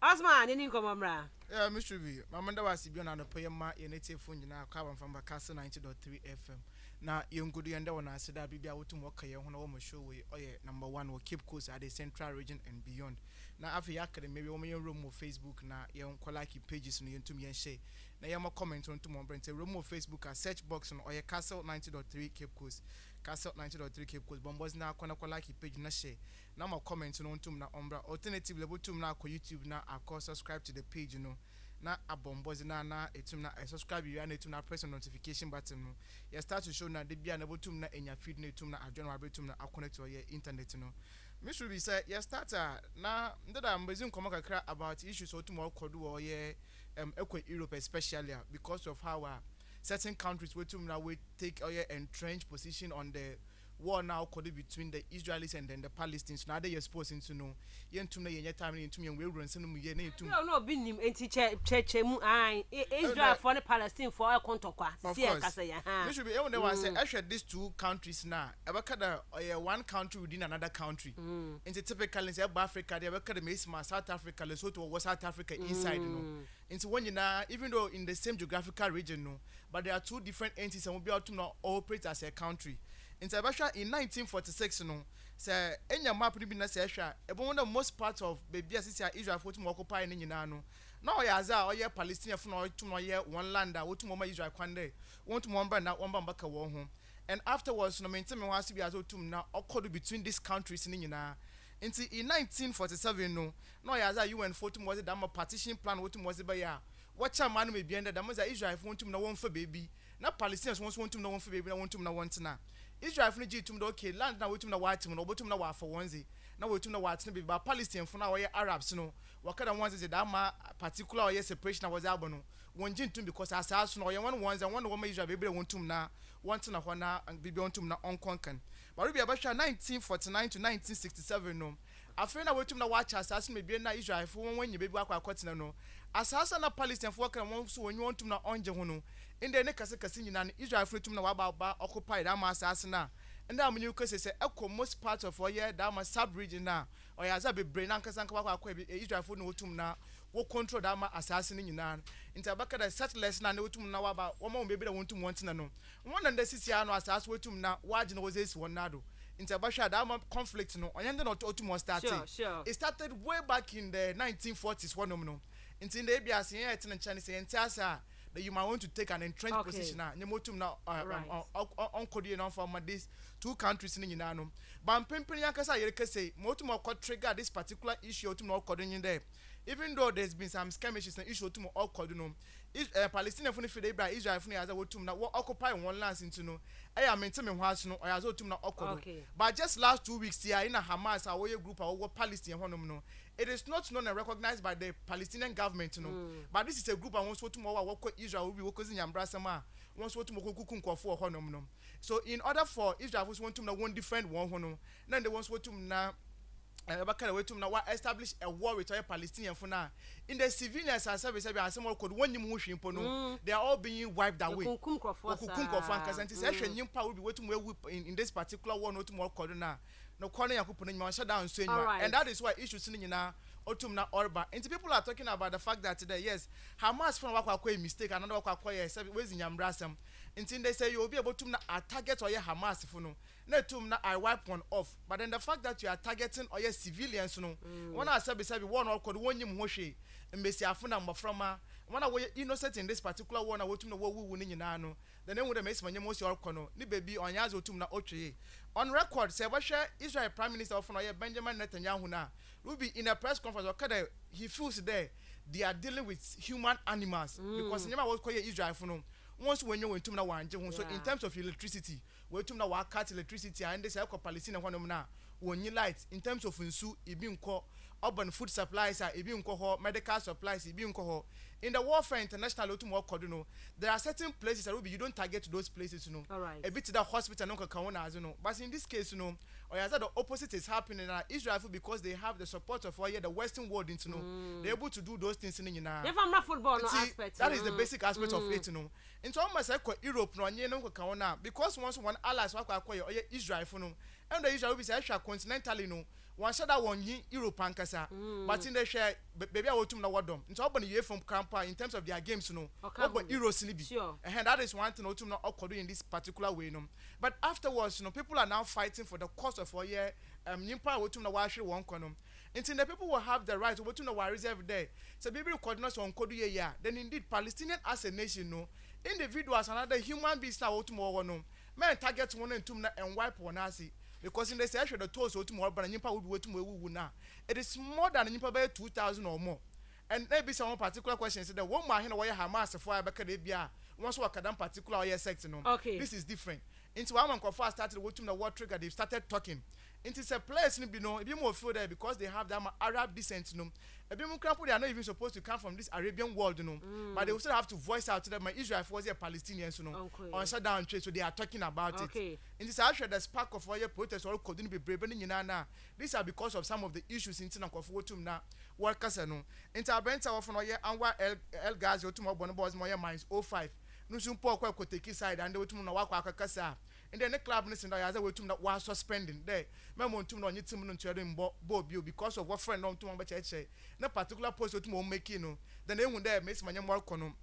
Osman, any come yeah, Mr. B. My mother was beyond on the Poyama in native phone now, carbon from Kastle 90.3 FM. Now, young good and one I said I'll be able to work here when almost show we number one will keep course at the central region and beyond. Now, after academy, maybe on your room or Facebook now, young Kolaki pages on to me and say. Now, you have comment on to my brand, room or Facebook, a search box on or your Kastle 90.3 Cape Coast, Kastle 90.3 Cape Coast, Bombos now, Kolaki page na share. Now, my comments on to my umbra. Alternative level to now, YouTube now, I call subscribe to the page, you know. Na abombozi na etum na subscribe you and etum na press on notification button no you start to show na de bia na botum na enya feed na etum na adjon wa betum na connect to your internet no me should be say you start na ndada mbezi nkomo kakra about issues otum okodu or ye Europe especially because of how certain countries wetum na we take entrenched position on the war now between the Israelis and then the Palestinians. Now they are supposed to know. Yentum na yenye time yentum yen we run senu mu ye na yentum. No binim enti che mu ai Israel for the Palestine for a kontokwa. See kasa ya ha. Me should be able to say I share these two countries now. Abakada one country within another country. Enti typically say Africa they abakada mesma South Africa Lesotho or South Africa inside no. Enti when you na even though in the same geographical region no, but there are two different entities and will be able to now operate as a country. In 1946, no, say, any map be na say, one of the most part of baby Israel for to occupy in Yinano. Now, Yaza or your Palestinian for to my year one land, what to Mama Israel Kwande, want to remember now one bambaka war home. And afterwards, no maintain me was to be as to now occurred between these countries in Yina. In 1947, no, Yaza UN for to was a dam partition plan, what to was a by what a man may be under the Mother Israel want to know one for baby. Now Palestinians want to know one for baby, I want to know one to now. Israel for G to okay land now we to know what no bottom now for onesie now we to know what be but Palestine for now Arabs no what kind of ones is that ma particular separation was abono one gin to because as no one ones and one woman Israel baby want to na want to know na and be on to na unconquered but we be about 1949 to 1967 no after na we to know watch assassin maybe na Israel for when you baby akwa no assassin na Palestine for kan one so when you want to na onje hono in the next casino, Israel free to know about occupied Dama Sassana. And now, when you say, echo most parts of our year, Dama sub region now, or as a be brain ankasa anka Israel for no tum na wo control that ma assassin nyina nti abaka da settlers na wotum na waba wo ma be be da wontum wontina no one and the sisia no assassin wotum na waje na wozesi wonado nti abasha da ma conflict no onyende no otum start it started way back in the 1940s one no nti in the ebiase yen etene chane say entiasa that you might want to take an entrenched position na nyemotum na on kodie no for these two countries ni nyina no but pimpin yakasa yereke say motum okọ trigger this particular issue otum na okodin there. Even though there's been some skirmishes and issue to all cordon, Palestinian funny fide by Israel funny as a wotum na occupy one lands into no. I am maintaining was no or as otum na okodo. But just last 2 weeks here in a Hamas our group or Palestinian no. It is not known and recognized by the Palestinian government no. But this is a group and wants to work Israel will be working in Yambrasama. Wants to kukum for honum no. So in order for Israel want to one different one hono, then they want to na establish a war with Palestinian for now. In the civilians and service, some could one they are all being wiped away. In this particular war, not more corona. No corner you put in your shutdown, and that is why issues in now. Otumna Orba. And people are talking about the fact that today, yes, Hamas from a mistake, another ways in Yambrasam. Until they say you will be able to target or your Hamas for no. Netumna I wipe one off. But then the fact that you are targeting or your civilians, no one I said beside one or could one you moshi and Messi Afuna Maframa. One away innocent in this particular one, I would know what we winning in Ano. The name would have made my most your kono, ni baby on Yazo Tumna Oche. On record, Sebasha Israel Prime Minister of Benjamin Netanyahu na. Ruby in a press conference, he feels there they are dealing with human animals because never was called Israel for no. Once when you went to now one, so in terms of electricity, we to now cut electricity and this help Palestine one now. When you light in terms of unsu, it being called urban food supplies, it being called medical supplies, it being called in the warfare international there are certain places that you don't target those places, you know. All right. A bit to the hospital, no as you know. But in this case, you know, or as the opposite is happening in Israel because they have the support of the Western world, you know. They're able to do those things in if I'm not football, no aspect. That is the basic aspect of it, you know. In some ways, Europe, no, because once one allies acquire Israel, you know, and the Israel will be continental, you know. One shot that one Europe and Kasa, but in the share, baby, I will to know what them. It's open year from Kampa in terms of their games, you know. But Euros sure. And that is one to know to know in this particular way, you know. But afterwards, you know, people are now fighting for the cost of a year. Nimpa will to know why she won't come. Until the people will have the right to know why every day. So, baby, coordinates on Kodu year. Then indeed, Palestinian as a nation, no individuals, another human beings now tomorrow, no man target one and two and wipe one asi. Because in the session the toes or tomorrow, but Nimpa would wait to now. It is more than Nimpa by 2,000 or more. And maybe some particular questions that one man why Hamas for Abacadabia once work at particular sex. Okay. This is different. Into one first started watching the war trigger, they started talking. Into a place you know, a bit more feel there because they have that Arab descent, you know. A bit more they are not even supposed to come from this Arabian world, you know. But they will still have to voice out to them. Israel was a Palestinians, you know, on shutdown trade, so they are talking about it. In this actually the spark of fire protests all couldn't be brave in Yana. These are because of some of the issues in Tinakofotum now. Workers, you know. Intervention of Anwa El Gazi, Otuma Bonobos, Moya Mines 05. Nusumpo kwa take side and they will walk kasa. And then the club listen that was suspending there. Memon to know you to Bob because of what friend on to my church. No particular post to make you know. Then they would there makes my more conum.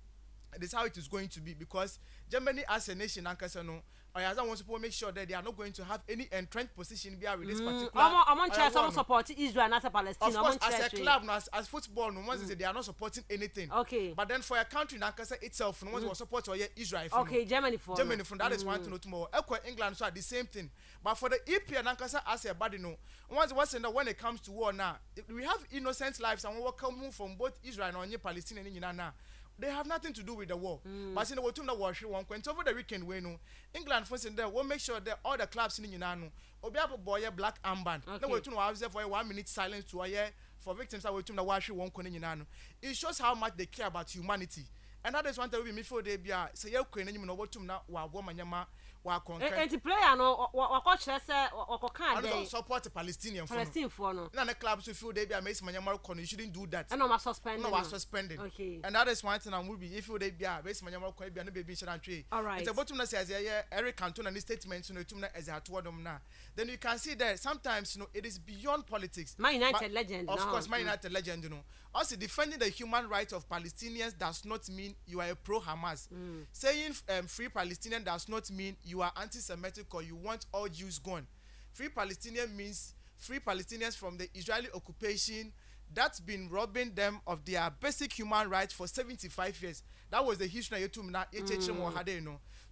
This is how it is going to be because Germany as a nation and Casano, or as I want to make sure that they are not going to have any entrenched position with this particular. I'm support Israel as a Palestine. Of course, as a club, as football, no one says they are not supporting anything. Okay. But then for a country, Nankasa itself, no one will support Israel. Okay, Germany from that is one to know tomorrow. England so the same thing. But for the EP and Nankasa as a body, no. Once in the when it comes to war now, we have innocent lives and we come from both Israel and Palestine and Inana. They have nothing to do with the war. But in the Watum war, she won't quench over the weekend. We know England, for instance, will make sure that all the clubs in Yunano, Obiabo boy, black armband. No way to know for 1 minute silence to a year for victims that Watum war, she won't in Yunano. It shows how much they care about humanity. And that is one that we before they be say, you're Queen, you know what to now, woman, Yama, wa konka enti player no wakọ kyerɛ sɛ wakọ kan dey support the Palestinian for no na club so feel they be Messi Manyama you shouldn't do that and no suspended no was suspended okay and that is one thing I will be if you they be Messi Manyama ko be no baby share all right it's about to say Eric Cantona and the statement no tum na as at wordom na then you can see that sometimes it is beyond politics. Man United legend of course Man United legend also defending the human rights of Palestinians does not mean you are a pro Hamas. Saying free Palestinian does not mean you are anti-Semitic or you want all Jews gone. Free Palestinian means free Palestinians from the Israeli occupation that's been robbing them of their basic human rights for 75 years. That was the history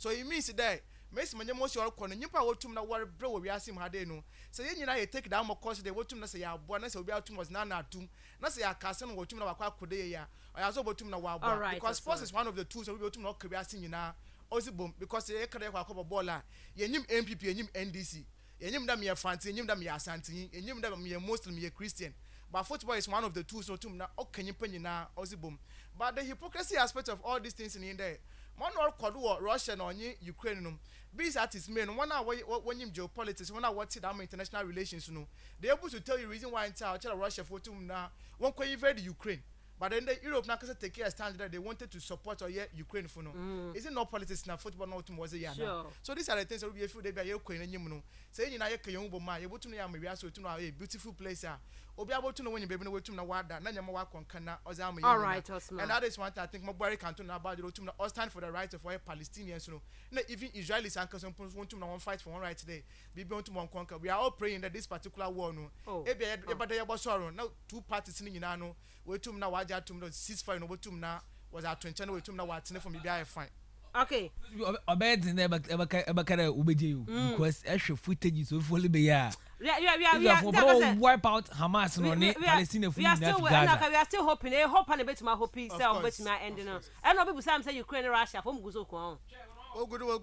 so it means that Messi Manyama was your corner. You power to na war bro we ask him how they know. So you know you take down more course they want to say ya born say obi atum was nana atum. Na say ya Kastle wo tum na wakwa kode ya. Or ya so botum na wa because sports is one of the tools that we tum na career sin nyina. Also boom because you kare kwa kwa bola. Yenyim MPP yenyim NDC. Yenyim da me Fanti yenyim da me Asante yenyim da me Muslim me Christian. But football is one of the tools so tum na okenyi panyina also boom. But the hypocrisy aspect of all these things in there. Man or Kodu Russia or Ukraine these artists men one hour when you geopolitics one hour it international relations they're able to tell you reason why in Russia for now one can invade Ukraine but then the Europe now take care stand that they wanted to support or Ukraine for no is it not politics now football not was a year so these are the things that we feel they be Ukraine and you saying you know you can able to know me so to know a beautiful place obi able to know when you baby no to na wada na nyama wa konkana ozama all right and that is one thing I think Mobari Cantona about the to us stand for the rights of all Palestinians no even Israelis and Cause want to one fight for one right today be going to one conquer we are all praying that this particular war no e be e about sorrow now two parties ni nyina no we to na waja to no ceasefire no to na was at 20 we to na wa tene from be fine okay obed never ubeje you because extra footage so fully be ya we wipe out Hamas no Palestine we are still hoping hope and a bit my hope is so but my end no and no people say Ukraine Russia from go so ko oh good all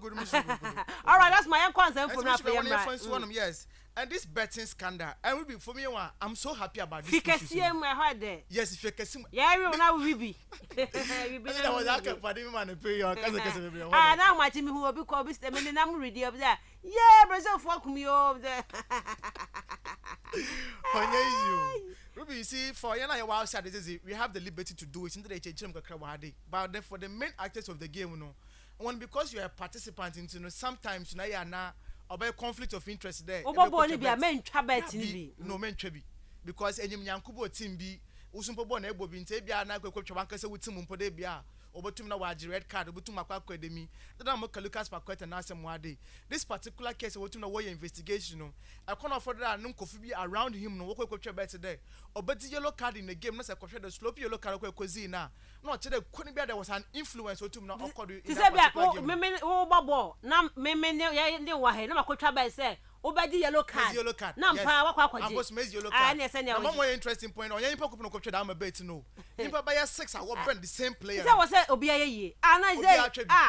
right that's my concern for now yes and this betting scandal and will be for me I'm so happy about this yes if you can see yeah we now we be that was that for the man pay your now my team who will be called Mr. Meninam ready up there yeah Brazil fuck me over there Ruby, you see, for you know outside we have the liberty to do it into the but then for the main actors of the game, one because you are a participant into sometimes now you are now about conflict of interest there. No men trebi because any Yankubo team be usumpo born ebo bi nte bia na kwekwe twabanka se wutim mpode bia obotum na waji red card obotum akwa academy that am Lucas Paqueta na asem wade this particular case obotum na way investigation no akona for that no kofi bi around him no kwekwe twa bet there obeti yellow card in the game no se kwehwe the slope yellow card kwekwe na no che the kuni bia there was an influence otum na okodu in that particular game me babo na me ne wa he na makotwa bet say obedi yellow card na mpa wakwa akwaje ambos mezi yellow card na more interesting point on yen pokop no kwetwa da am bet no nimpa ba ya 6 I brand the same player say was say obi aye ana say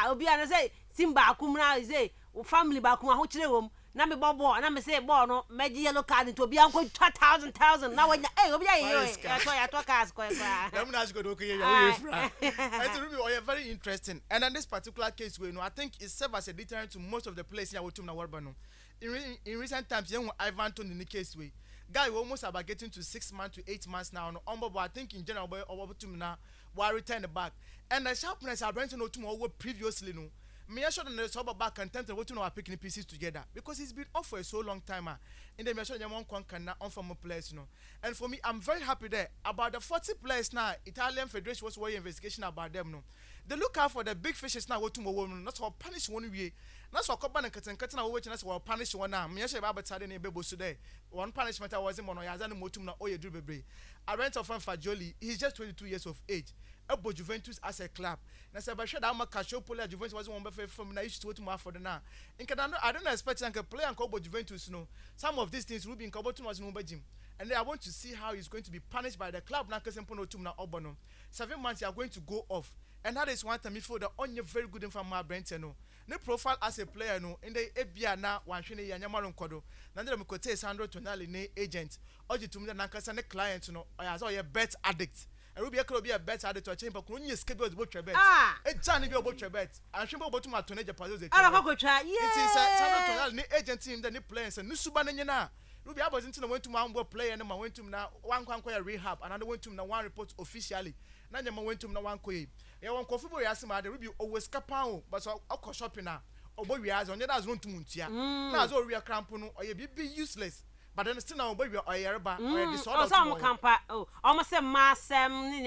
obi ana say simba akumra say family ba akuma ho kire wom na me bobo na me say ball no meji yellow card to obi anko 1000 na wanya obi aye ya to cars ko kwa dem na go do okay ya fra it will be very interesting and in this particular case we I think it serves as a deterrent to most of the players in our team na warba no in recent times you Ivan Toney in the case we guy we almost about getting to 6 months to 8 months now no but I think in general boy over to now we return the back and the sharpness I bring to know to previously no me sure that the sub back content what to know are picking pieces together because it's been off for a so long time in the measure you want can on from players and for me I'm very happy there about the 40 players now Italian Federation was way investigation about them no they look out for the big fishes now what to not for punish one way not so come and cut na we chance will punish one now me sure about tade na bebo so there one punishment I was in mono yazan motum na oye do bebre I rent of Fajoli he's just 22 years of age Ebo Juventus as a club na say ba hwe da Kastle Juventus was one befe from na issue to more for the now I don't expect like a player and Ebo Juventus some of these things will be in Kobotum was no bajim and then I want to see how he's going to be punished by the club na kesempo tum na obono 7 months you are going to go off and that is one time me feel the only very good in from my Brent no profile as a player no in the ebia na wanhwene ya nyamaro nkodo na ndere mkote Sandro Tonali ne agent ojitum na nkasa ne client no oya so ye bet addict Ruby could be a bet at the chamber, couldn't you skip your butcher bet? A tiny butcher bet. I'm sure about to my tonage deposit. I don't try. Yeah, it's a agent team that they play and Nusubanana. Ruby I was into the went to my play and I went to now one rehab, and I went to now one report officially. Nanya went to now one quay. Yeah, one coffee boy asked my Ruby always capao, but so I'll shopping now. Or boy, we are on the other room to Muntia. Now, so we are crampono or you be useless. But then still now, boy, we are Yerba or disorder. Some camper. Oh, almost a mass. Don't want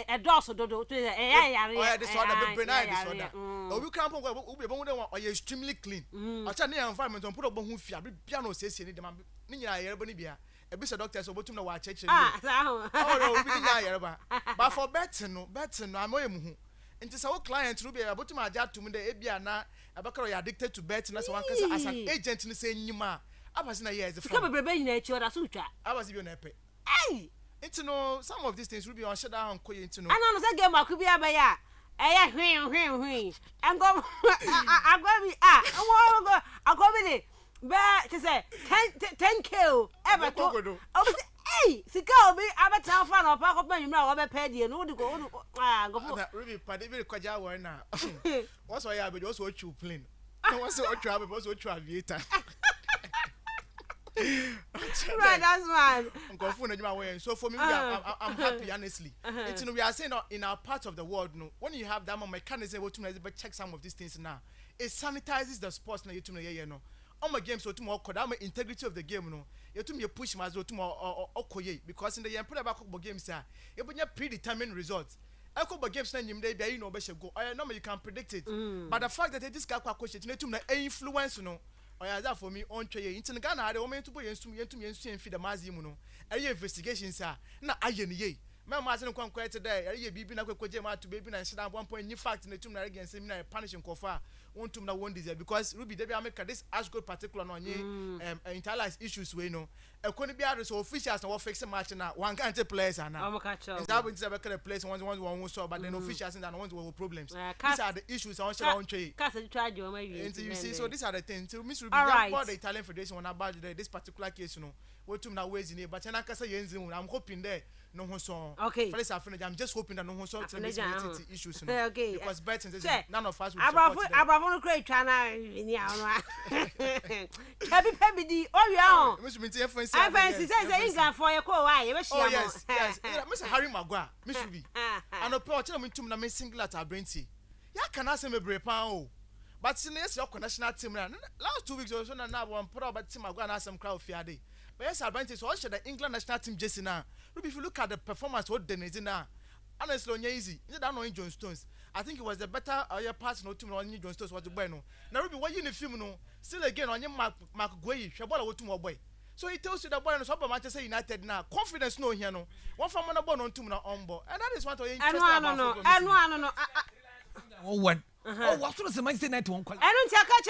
a dorsal to the disorder. Or we cramp or you're extremely clean. I tell the environment and put up who fear piano says you need them. Nina, a bit of doctors over to know what church. Oh, no, but for Betson, I'm away. It is our client to be able to my job to me the Ebiana, Abaka addicted to bet as one as an agent in the same Yuma. I was in a year as a come baby nature as sutra. I was even happy. Hey, it's no some of these things will be on shut down to know. I know that game I could be a baya. I'm going I'm going it. But to say 10 kill ever to hey, see, go me. I'm a town fan of Paco Ben. You know, I'm a paddy and would go. Go Ruby, but if you could now. What's why I would also watch you plain. I was so travel, also travel. Right, that's man. I'm going to my way. So for me, I'm happy, honestly. It's we are saying in our part of the world, no, when you have that mechanism to check some of these things now, it sanitizes the sports now. You know. On my game, so tomorrow, could have integrity of the game, no. You to me push my tomorrow or because in the end, put about games, sir, you put your predetermined results. Echo games, then you may know, go. I know you can predict it, but the fact that this guy question, you to me influence, you know, or that for me on trade. Into the Ghana, I don't want to put you and feed the Mazimuno. A investigation, sir. Now, I ye. My master come quite today. I be been a quick to baby and sit down 1 point new fact in the 2 against seminar punishing Kofa. Want to know one desire because Ruby Debbie America this Ashgold particular on ye interlies issues we know. A couldn't be out so officials and what fix a match now. One can't take players and now. I'm catch up. It's never a place one saw, but then officials and one will problems. These are the issues on Sharon trade. Castle tried you you see, so these are the things. So Miss Ruby, the Italian Federation on about this particular case, you know, what to now ways in here, but I can say I'm hoping there. No one saw. Okay. I'm just hoping that no one saw issues. Okay. Because betting none of us will support them. I'm great China. Happy Pebby. Oh, yeah. I fancy says England for your call. Oh, yes. Mr. Harry Maguire, Miss Ruby. And a poor gentleman to my single at our brain tea. Ya can ask him a brave pound. But since your national team, last 2 weeks or so, now one put out but Tim Maguire and some crowd fair day. But yes, I so I should the England national team just now. If you look at the performance, what then is now? Honestly, on easy. You don't know in John Stones. I think it was the better pass no team on John Stones was the bueno. Now, Ruby, what you in the film no? Still again on your Mark Guay, Shabola to my boy. So he tells you that boy and Super Manchester United now. Confidence no here no. One from one born on 2 on board. And that is what I know. Oh, what? Oh, what was the Manchester United one? I don't catch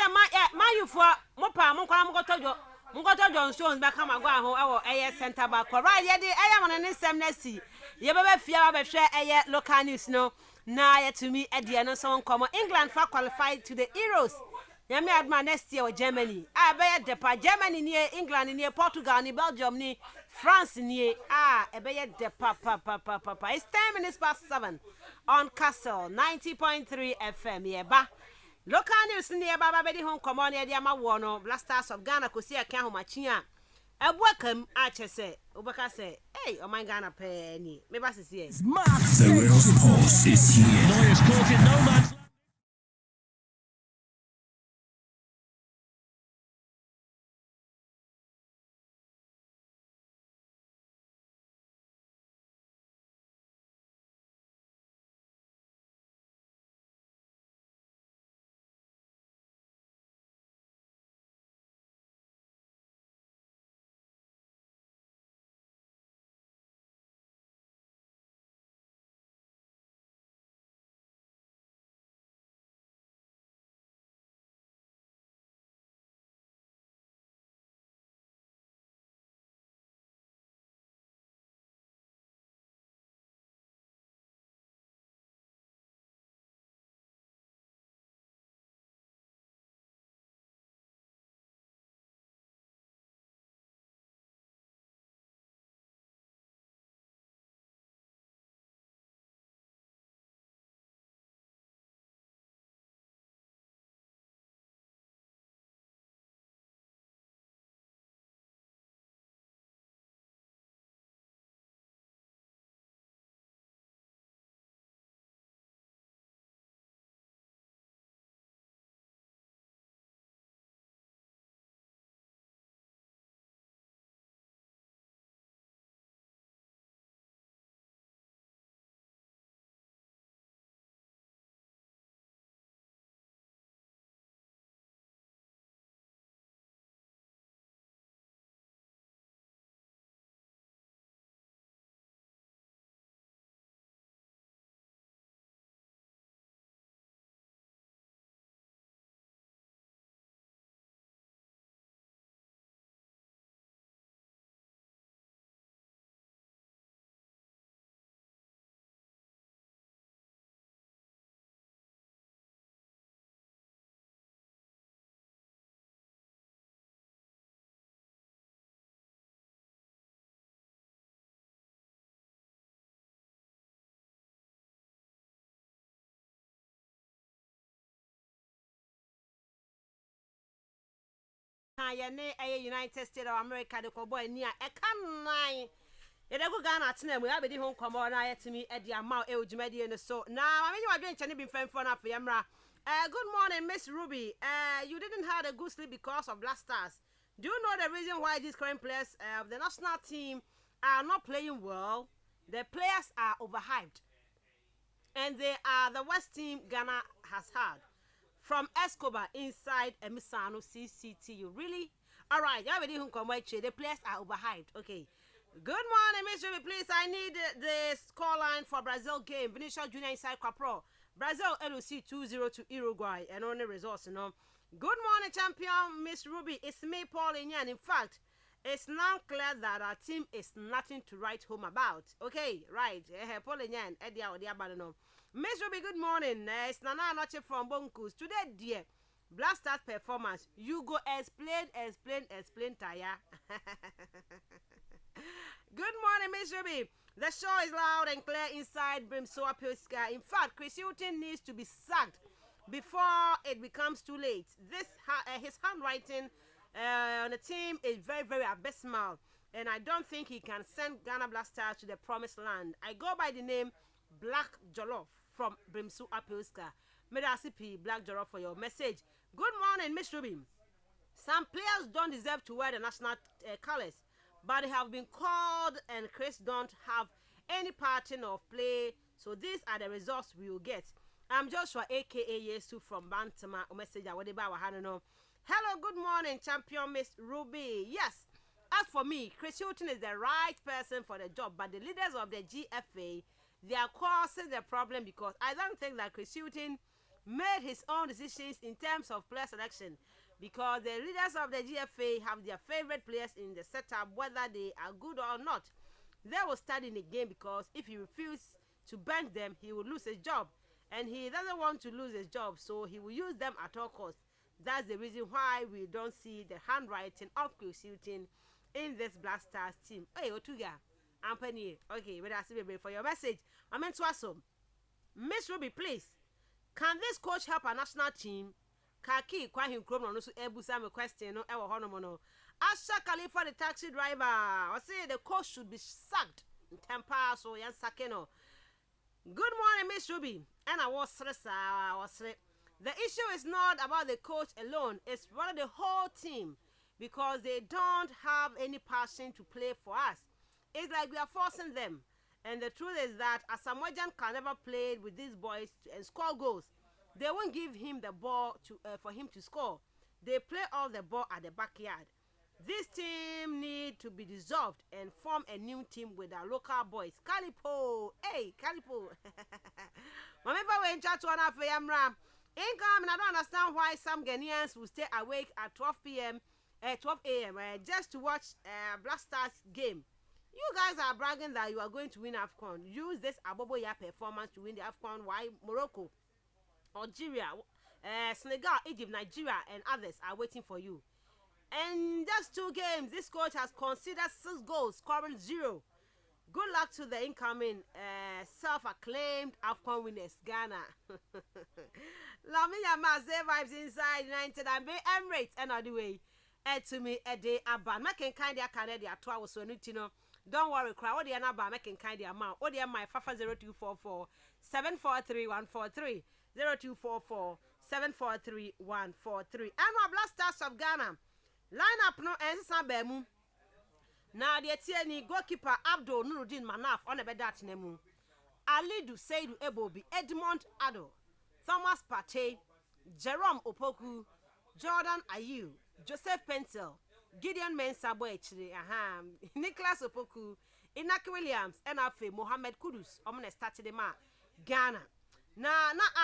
my you for Mopa, Mungoto John Stones back come agwa ho ewo eye center back right ye de eye man ne sem na si ye bebe fia ba hwe eye local news no na ye to me e de no so nkomo England fa qualified to the Euros ya me adma next year or Germany be depa Germany ni England ni Portugal ni Belgium ni France ni be ye depa pa it's 10 minutes past 7 on Kastle 90.3 FM ye ba local news near Baba Betty home common area ma wono blasters of Ghana ko see aka ho machia ebuakam ache say obaka say hey o my Ghana penny me ba sisi the real pulse is here. Lawyers caught in no man's na ye ne United States of America de ko boy ni a e kan nan ye de go Ghana tena mu abedi ho nkomo na yetimi e de ama e ojumadi ne so na mamenyi wadwe nchane bi mfemfo na afọ yamra. Good morning, Miss Ruby. You didn't have a good sleep because of Black Stars. Do you know the reason why these current players of the national team are not playing well? The players are overhyped. And they are the worst team Ghana has had. From Escobar inside Emisano CCTU. Really? All right. The players are overhyped. Okay. Good morning, Miss Ruby. Please, I need the scoreline for Brazil game. Vinicius Junior inside Capro. Brazil LOC 2-0 to Uruguay. And only results, you know. Good morning, champion, Miss Ruby. It's me, Paul Inyan. In fact, it's now clear that our team is nothing to write home about. Okay, right. Paul Inyan, Miss Ruby, good morning. It's Nana Anoche from Bonkus. Today, dear, Blast Stars performance. You go explain, Taya. Good morning, Miss Ruby. The show is loud and clear inside Brimsoa Pilska. In fact, Chris Hilton needs to be sacked before it becomes too late. His handwriting on the team is very, very abysmal, and I don't think he can send Ghana Blasters to the promised land. I go by the name Black Jollof from Brimsoa Pilska. Medasipi Black Jollof for your message. Good morning, Miss Ruby. Some players don't deserve to wear the national colors, but they have been called, and Chris don't have any pattern of play, so these are the results we will get. I'm Joshua, aka Yesu from Bantama. Hello, good morning, champion Miss Ruby. Yes, as for me, Chris Hilton is the right person for the job, but the leaders of the GFA, they are causing the problem because I don't think that Chris Hilton made his own decisions in terms of player selection, because the leaders of the GFA have their favorite players in the setup, whether they are good or not. They will start in the game because if he refuses to bench them, he will lose his job. And he doesn't want to lose his job, so he will use them at all costs. That's the reason why we don't see the handwriting of Chris Hilton in this Black Stars team. Hey, Otuga, Ampany. Okay, but that's it for your message. I meant to ask Miss Ruby, please, can this coach help a national team? Kaki kwa him krom no so ebusa me question no e wo hono no. Asha Khalifa the taxi driver, I say the coach should be sacked in temper so yan sake no. Good morning, Miss Ruby. And I was the issue is not about the coach alone, it's rather the whole team, because they don't have any passion to play for us. It's like we are forcing them. And the truth is that Asamoah can never play with these boys and score goals. They won't give him the ball for him to score. They play all the ball at the backyard. This team need to be dissolved and form a new team with our local boys. Calipo, hey, Calipo. Remember when chat one after Yamra? Income, and I don't understand why some Ghanaians will stay awake at 12 a.m. Just to watch Black Stars game. You guys are bragging that you are going to win AFCON. Use this Aboboya performance to win the AFCON. Why Morocco, Algeria, Senegal, Egypt, Nigeria, and others are waiting for you. And just 2 games, this coach has considered 6 goals, scoring 0. Good luck to the incoming self-acclaimed AFCON winners, Ghana. Lamia Maze vibes inside United and Emirates and all the way. To me a day about making kind of Canada 12 so nutino. Don't worry, cry. What the number making kind of amount? What the my Fafa 0244 743 143 0244 743 143. I'm a Black Stars of Ghana. Line up no answer bemu. Now the TNE goalkeeper Abdul Nuruddin Manaf on a bedat nemu. Alidu Seidu Ebobi, Edmond Ado, Thomas Partey, Jerome Opoku, Jordan Ayew, Joseph Pencil, Gideon Mensah Nicholas Opoku, Inaki Williams, and Afe Mohamed Kudus, Omne started ma Ghana. Na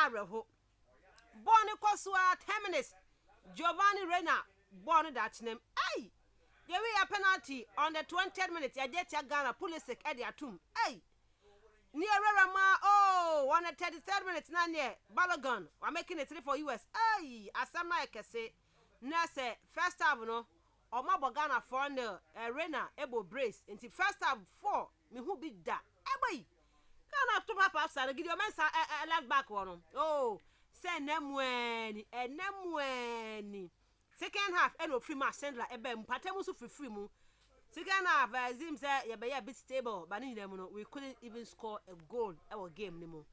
Areho. Born Kosua 10 minutes. Giovanni Reina, born that name. Aye. There will a penalty on the 20th minute. I get Ghana police at their tomb. Aye. Near Rama, on the 33rd minute, Nanya, Balogun, we're making it 3 for US. Aye, as some like I say, Nasa, first half, no, or Mabogana 4-0, Arena, Ebo Brace, until first half 4, me who be that. Ebo, can't have to map outside, give your Mensah a left back one. Oh, send them when, and them when. second half and no free match sendla ebe mpatemu so free mu second half Zim say ye be a bit stable but we couldn't even score a goal our game ni mu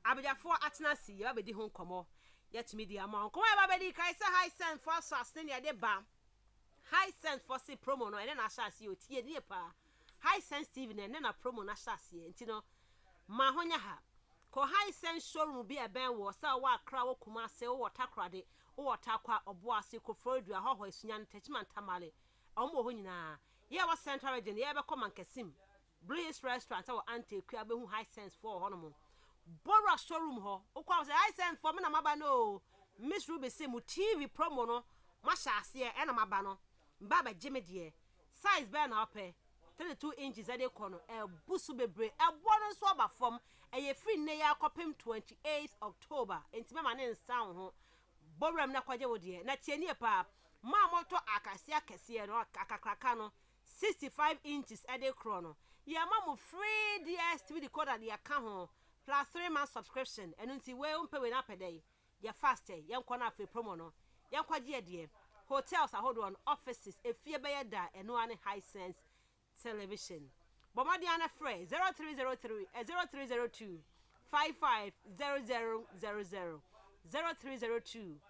abejafo atena si ye be di ho nkomo yet media ma nkomo e ba be di kai say high sense for sustain ye de ba high sense for say promo no and na shase o tie ni pa high sense TV na promo na shase enti no ma honya ha ko high sense showroom bi e ben wo sa wa kra wo kuma se wo takrade wo takwa obo ase ko frodua hoho esunya ntachman tamale omo ho nyina ye wa central region ye be ko mankesim Breeze restaurant wo ante kwa be hu high sense for hono Bora showroom ho okwa say high sense for me na maba no Miss Ruby say mu TV promo no ma shase e na maba no mba ba jeme de size be na ope 32 inches ade kono busu bebre bono so aba form ye free ne ya kopem 28th October enti me ne nsan ho boram na kwaje wo de na tie nie pa ma moto akasia kese no akakraka no 65 inches ade krono ye ma mo free DSTV decoder de aka ho plus 3 month subscription enti we umpe we na pedai ye fast ye nko na free promo no ye kwaje de hotels ahodo on offices efie be ye da eno ane high sense television Bomadiana Frey 0303 0302 550000 0302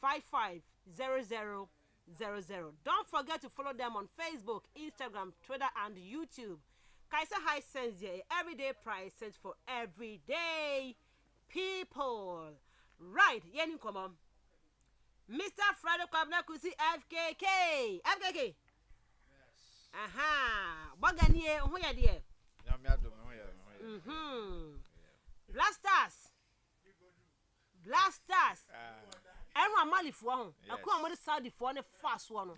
550000. Don't forget to follow them on Facebook, Instagram, Twitter, and YouTube. Kaisa High Sense here, everyday prices for everyday people. Right, Yenin come on. Mr. Fredo Kabna Kusi FKK. FKK. Aha, Baganie, who ya dear? Blasters. Everyone Mali for one. I come with Saudi for the fast one.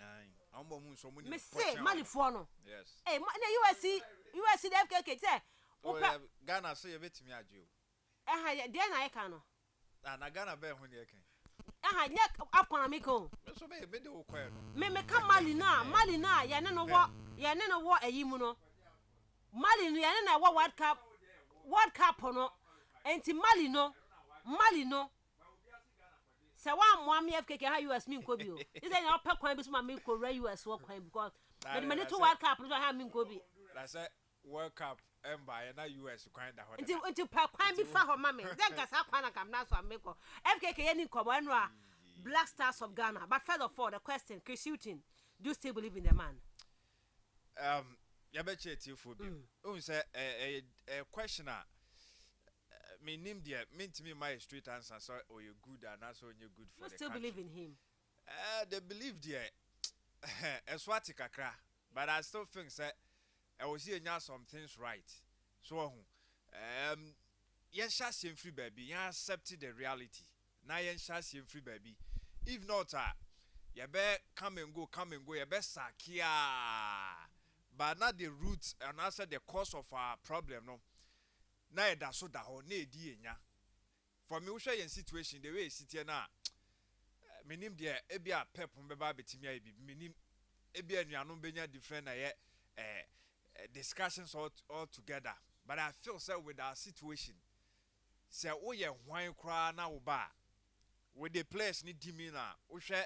Me say Mali for no. Yes. Hey, USC the FKK say. Ghana say you bet me a Jew. Then I can. Na Ghana be when you can. Nyek akwana miko. So be de wo kwa no. Me ka Mali na ye ne no wo ayimu no. Mali no ye ne na wo World Cup no. Enti Mali no. Se wa mo am FKK ha US mi nko bi o. Is there no pe kwan bi so ma me ko US wo kwan because me to World Cup no ha mi nko bi. That's it. World Cup empire na US kwan da ho. Enti pe kwan bi fa ho ma me. Then gasa kwan na kam na so am ko. FKK ye ni nko no a Black Stars of Ghana. But first of all, the question, Chris shooting, do you still believe in the man? Ya be cheti phobia. O say a questioner me name there mean to me my straight answer so or you good and also you good for you the still country. Believe in him? They believe there Eswati kakra, but I still think say I was here now some things right. So yen shas free baby, yen accept the reality. Now yen shas free baby. If not you better come and go, you better sakia. But not the roots and answer the cause of our problem no. Na eda so da ho na edi enya for me wo hwe yen situation the way sit here na menim de ebia pep mbeba betimi ayi bi menim ebia nuanom benya different na ye discussions all together but I feel so with our situation say wo ye hwan kra na wo ba with the players ni dimi na wo hwe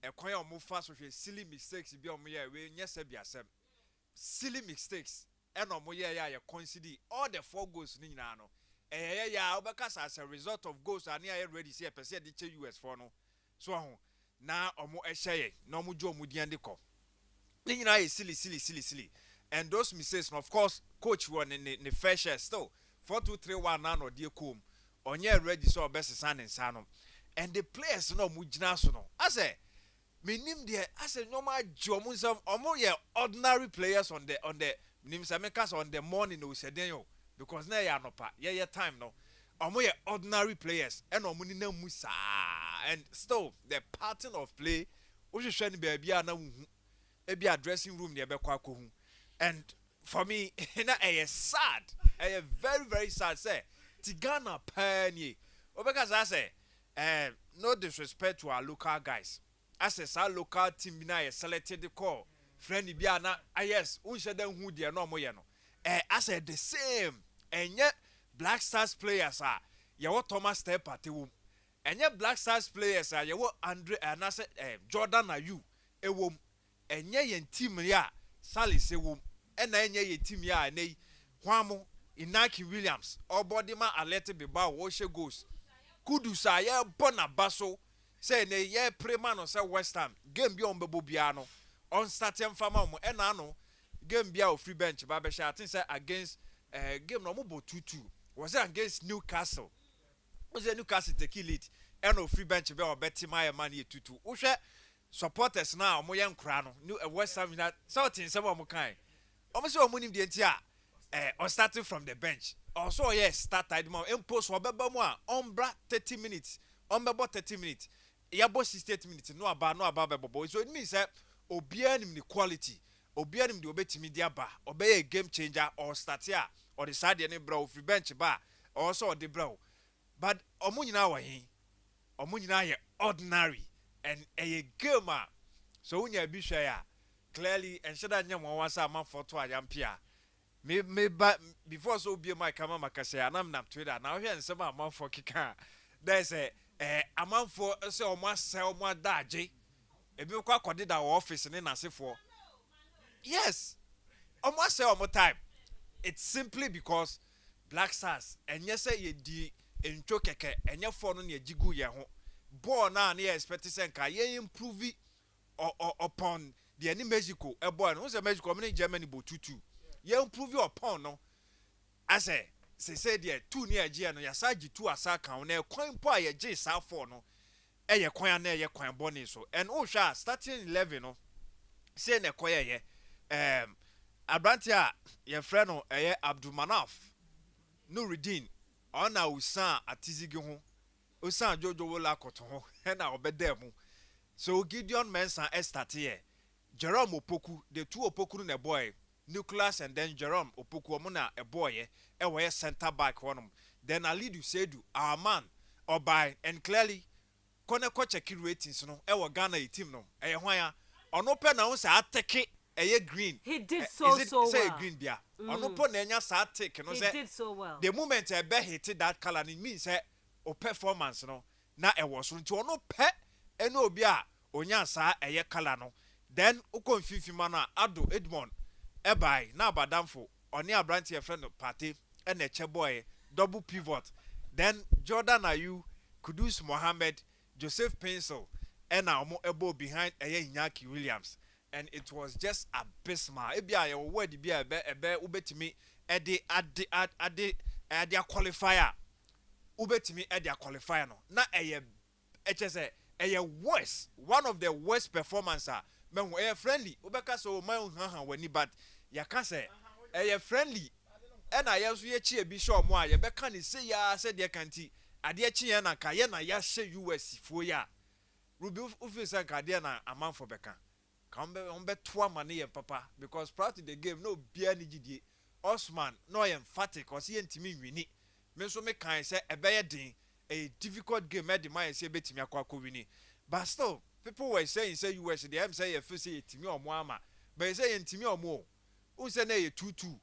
ekwan o mo fa so hwe silly mistakes bi o mo ye we nyese biasem silly mistakes eno mo ye ya consider all the 4 goals ni nyina no ya obekasa as a result of goals and ya ready say person dey che US for no so ho na omo ehye na omo jo omo dian de ko ni nyina ye silly and those mistakes of course coach won in the fair share still 4-2-3-1 na no de kom onye ready so obesesa ne nsa no and the players no mo gina so no I say menim there as a normal job omo ye ordinary players on the Nimsamekas on the morning we said yo because na ya nopa ye time no omo ye ordinary players and omo ni na musa and still the pattern of play wo hwehwe ni bia na wuhu e bia dressing room ne be kwa kohu and for me na sad very very sad say Tigana panie obeka say no disrespect to our local guys as a local team na selected the call friend bia na yes unhye dan hu de no moye no I said the same enye Black Stars players ye what Thomas step atewum Enye Black Stars players are you Andre and I said Jordan are you a wom enye yen team ya Sally se wom and enye ye team ya ne Wamo Inaki Williams or Bodima Alete Biba Washe goes Kudus are ye bona baso say ne ye preman or say West Ham game beyond Bobiano on starting farmer and ano game bia free bench Babesha I think say against game no mo 2-2 was it against Newcastle was it Newcastle take it and no free bench be or betty my money 2-2 uhwe supporters now mo yan kra no new West Ham that something some mo kan o mo say o mo nim de ntia or starting from the bench also yes start time mo impose obeba mo a ombra 30 minutes ombebo 30 minutes yabo 68 minutes no aba bebo so it means that obia nim the quality obia nim the obetimi dia ba obey a game changer or start here or the side any bro free bench ba also the bro but omo nyina wa hin omo nyina ye ordinary and a game so unya bi hwe ya clearly and should anya mo wansa man for to ayampia me but before so be my kama makase anam nam Twitter now here nsem man for kika there's a man for say omo sell omo daje ebi kwa kode da office ni nasefo yes omo sell omo time it's simply because Black Stars enye say ye di entwo keke enye for no na ejigu ye ho ball na na expect say nka ye improve upon the any Mexico e boy no say Mexico me Germany bo 2-2 ye improve upon no I say there 2 near G no ya saji 2 asa kan na kwan po ye G sa 4 no e ye kwan na ye kwan boni so and o sha starting 11 no say na koye ye Abrantia ye friend no eye Abdulmanaf Nuruddin ona usan atizigi ho usan Jojo wola koto ho na obede mu so Gideon Mensah start here Jerome Opoku the two Opoku na boy Nicholas and then Jerome Opoku omuna a boy e we center back honum then Alidu Sedu our man Obai and clearly kone ko check ratings no e wo Ghana team no e hwan ya ono pe na won say ateke eye green he did so say well green bia ono po na enya sa take no say he did so well the moment e be hit that color it means say o performance no na e wo so nti ono pe ene obi a onya sa eye color no then uko mfimfima na Ado Edmond e bai na abadamfo oni Abrantie friend party and a che boy double pivot then Jordan Ayew Kudus Mohammed Joseph Pencil and now ebo behind Iñaki Williams and it was just abysmal ebia ye word bia ebe ubetimi ade qualifier ubetimi ade qualifier no na HSA worse one of the worst performances men were friendly ubeka so man wani but ya ka say friendly and I also ye chi ebi show mo a ye beka ni say ya said ye kanti ade chi ye na ka ye na ya hye US fo ya Ruby ufisa ka de na aman for beka kambe onbe to amane ye papa because prior to the game no bia ni gidie Osman no ye emphatic cause ye ntimi wini me so me kan say ebeye din a difficult game e de man say betimi akwa wini but still people were saying say US they am say ye feel say timi omo ama but say ye ntimi omo o say na ye 2-2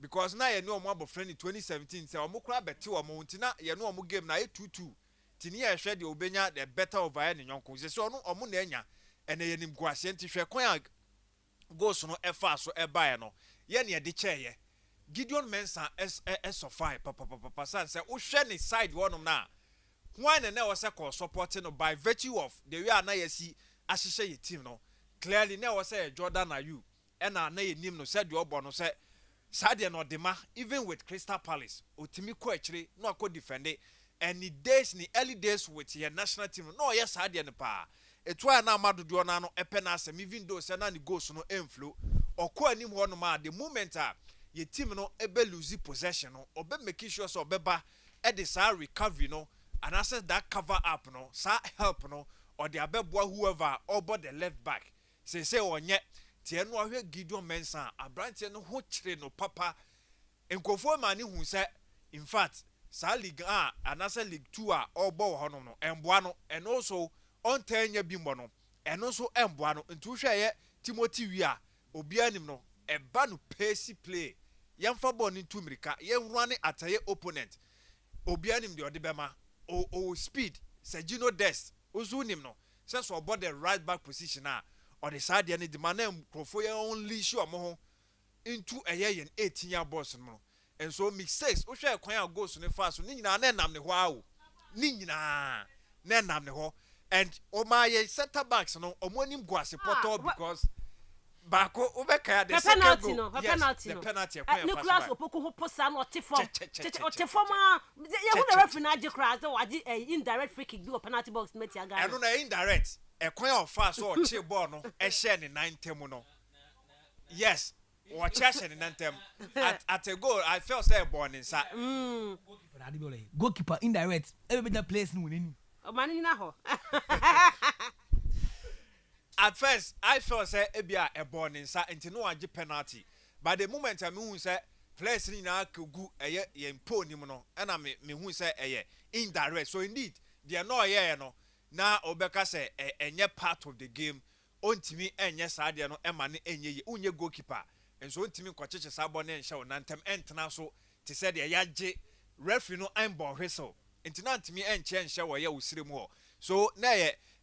because na ye no omo abofrani 2017 say omo kura beti omo ntina ye no omo game na ye 2-2 tini ye hwe de obenya the better over any nyonko say so no omo na enya ene ye nim guase nti hwe kwan goals no efa so eba ye no ye ne de cheye Gideon Mensah SO5 papa say o hwe ne side wonom na why na was a call supporting no by virtue of the way na yesi ahihye ye team no clearly na was say Jordan Ayew and na ye nim no said the obo no say Sadia no dema even with Crystal Palace otimi ko akire no akọ defend and the days ni early days with your national team no yes Sadia no pa etwa na amadodo na no epe na asem even though say na the goals no enflow okọ anim ho no ma the moment your team no ebe lose possession no obe make sure so obeba e de sa recovery no and access that cover up no sa help no or the abeboa whoever over the left back say onye tie no ahwe Gideon Mensah Abrantie no ho kire no papa enkofo mani hu say in fact sa league and access league 2 obo ho no emboa no and also on tanya bimbo no and also emboa no ntu hwe ye Timothy Wia obi anim no eba no pace play yemfa ball ni tumirika yen run ataye opponent obi anim de odebema o speed say Gino Des ozu nim no say so about the right back position or the side any the man crofo only show mo into a year 18-year boss no and so mistakes o hwe kwan goals no fast ni nyina na nam ne ho awo ni nyina na nam ne ho and o my center backs no omonim go support because Bako ubeka the penalty no penalty no penalty Nicholas Opoku ho posa no otefoma ye hu the referee na age cross o age indirect free kick do penalty box meti aga eno na indirect e kwan of fast so che ball no e share ni 9 no yes o che share ni 9 at a goal I felt say ball inside goalkeeper indirect every better place no win o mani na ho. At first, I felt say ebia a born inside into no age penalty. But the moment I mean say players in a kugu a po no, and I me who say indirect. So indeed, they are no no. Now Obeka say a part of the game. On to me and yes, I no emani enye unye goalkeeper. And so to me kwacheche sabone and show nantem entna so to say the yaje referee no embo whistle. Into to me and change show ya usire mo. So na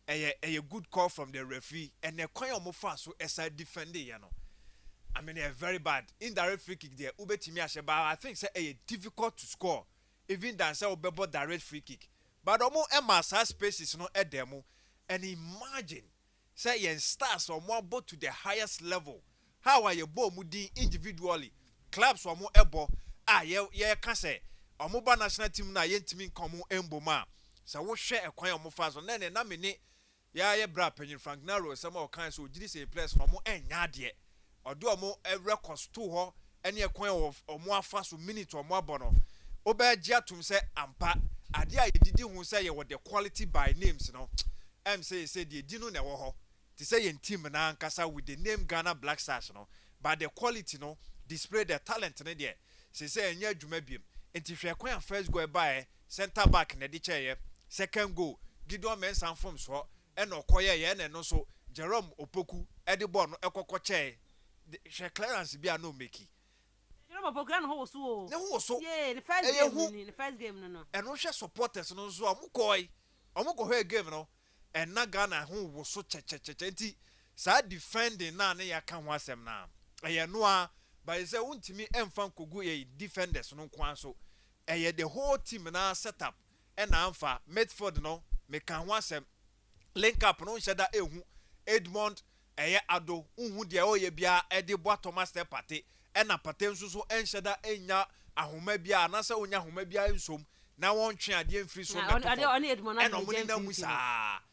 a good call from the referee and the coin of fast so as I defend it, I mean, a very bad indirect free kick there. Ubetimi Asheba, I think say a difficult to score, even than say Obebo direct free kick. But Omo Emma space is not a demo, and imagine say yen stars or more both to the highest level. How are you bo mudi individually? Clubs or more ebo can say Omoba national team na yen team komu emboma. So we share a coin of fast on then na minute. Yeah, bra penny Frank Narrow, some of kinds who did say place from more and yadie, or do a more a records to her, any a coin of or more fast minute or more bono. Obe Jatum say, Ampa, Adia did who say what the quality by names, no. Say the dino never ho. To say in team and Casa with the name Ghana Black Stars, no, but the quality, no, display their talent in it. Say, and yet you may be. And if you are first go by, center back in the chair, second go, Gideon Mensah from so. And okoye ye na no so Jerome Opoku edibon ekokoche she clearance bia no meki Jerome Opoku na ho so ne ho so yeah the first game no and we supporters no so omukoi game no and na Ghana ho wo so che sa defending na ne ya ka ho asem na eye no a by say untimi emfa kogu ye defenders no kwan so eye the whole team na setup and amfa midfield no me ka ho asem link up no sheda ehu Edmond ado unhu de oye bia ede bo Thomas Step party na party nso so ensheda enya ahoma bia na se onya ahoma bia ensom na won twe ade mfiri so ade Edmond na musa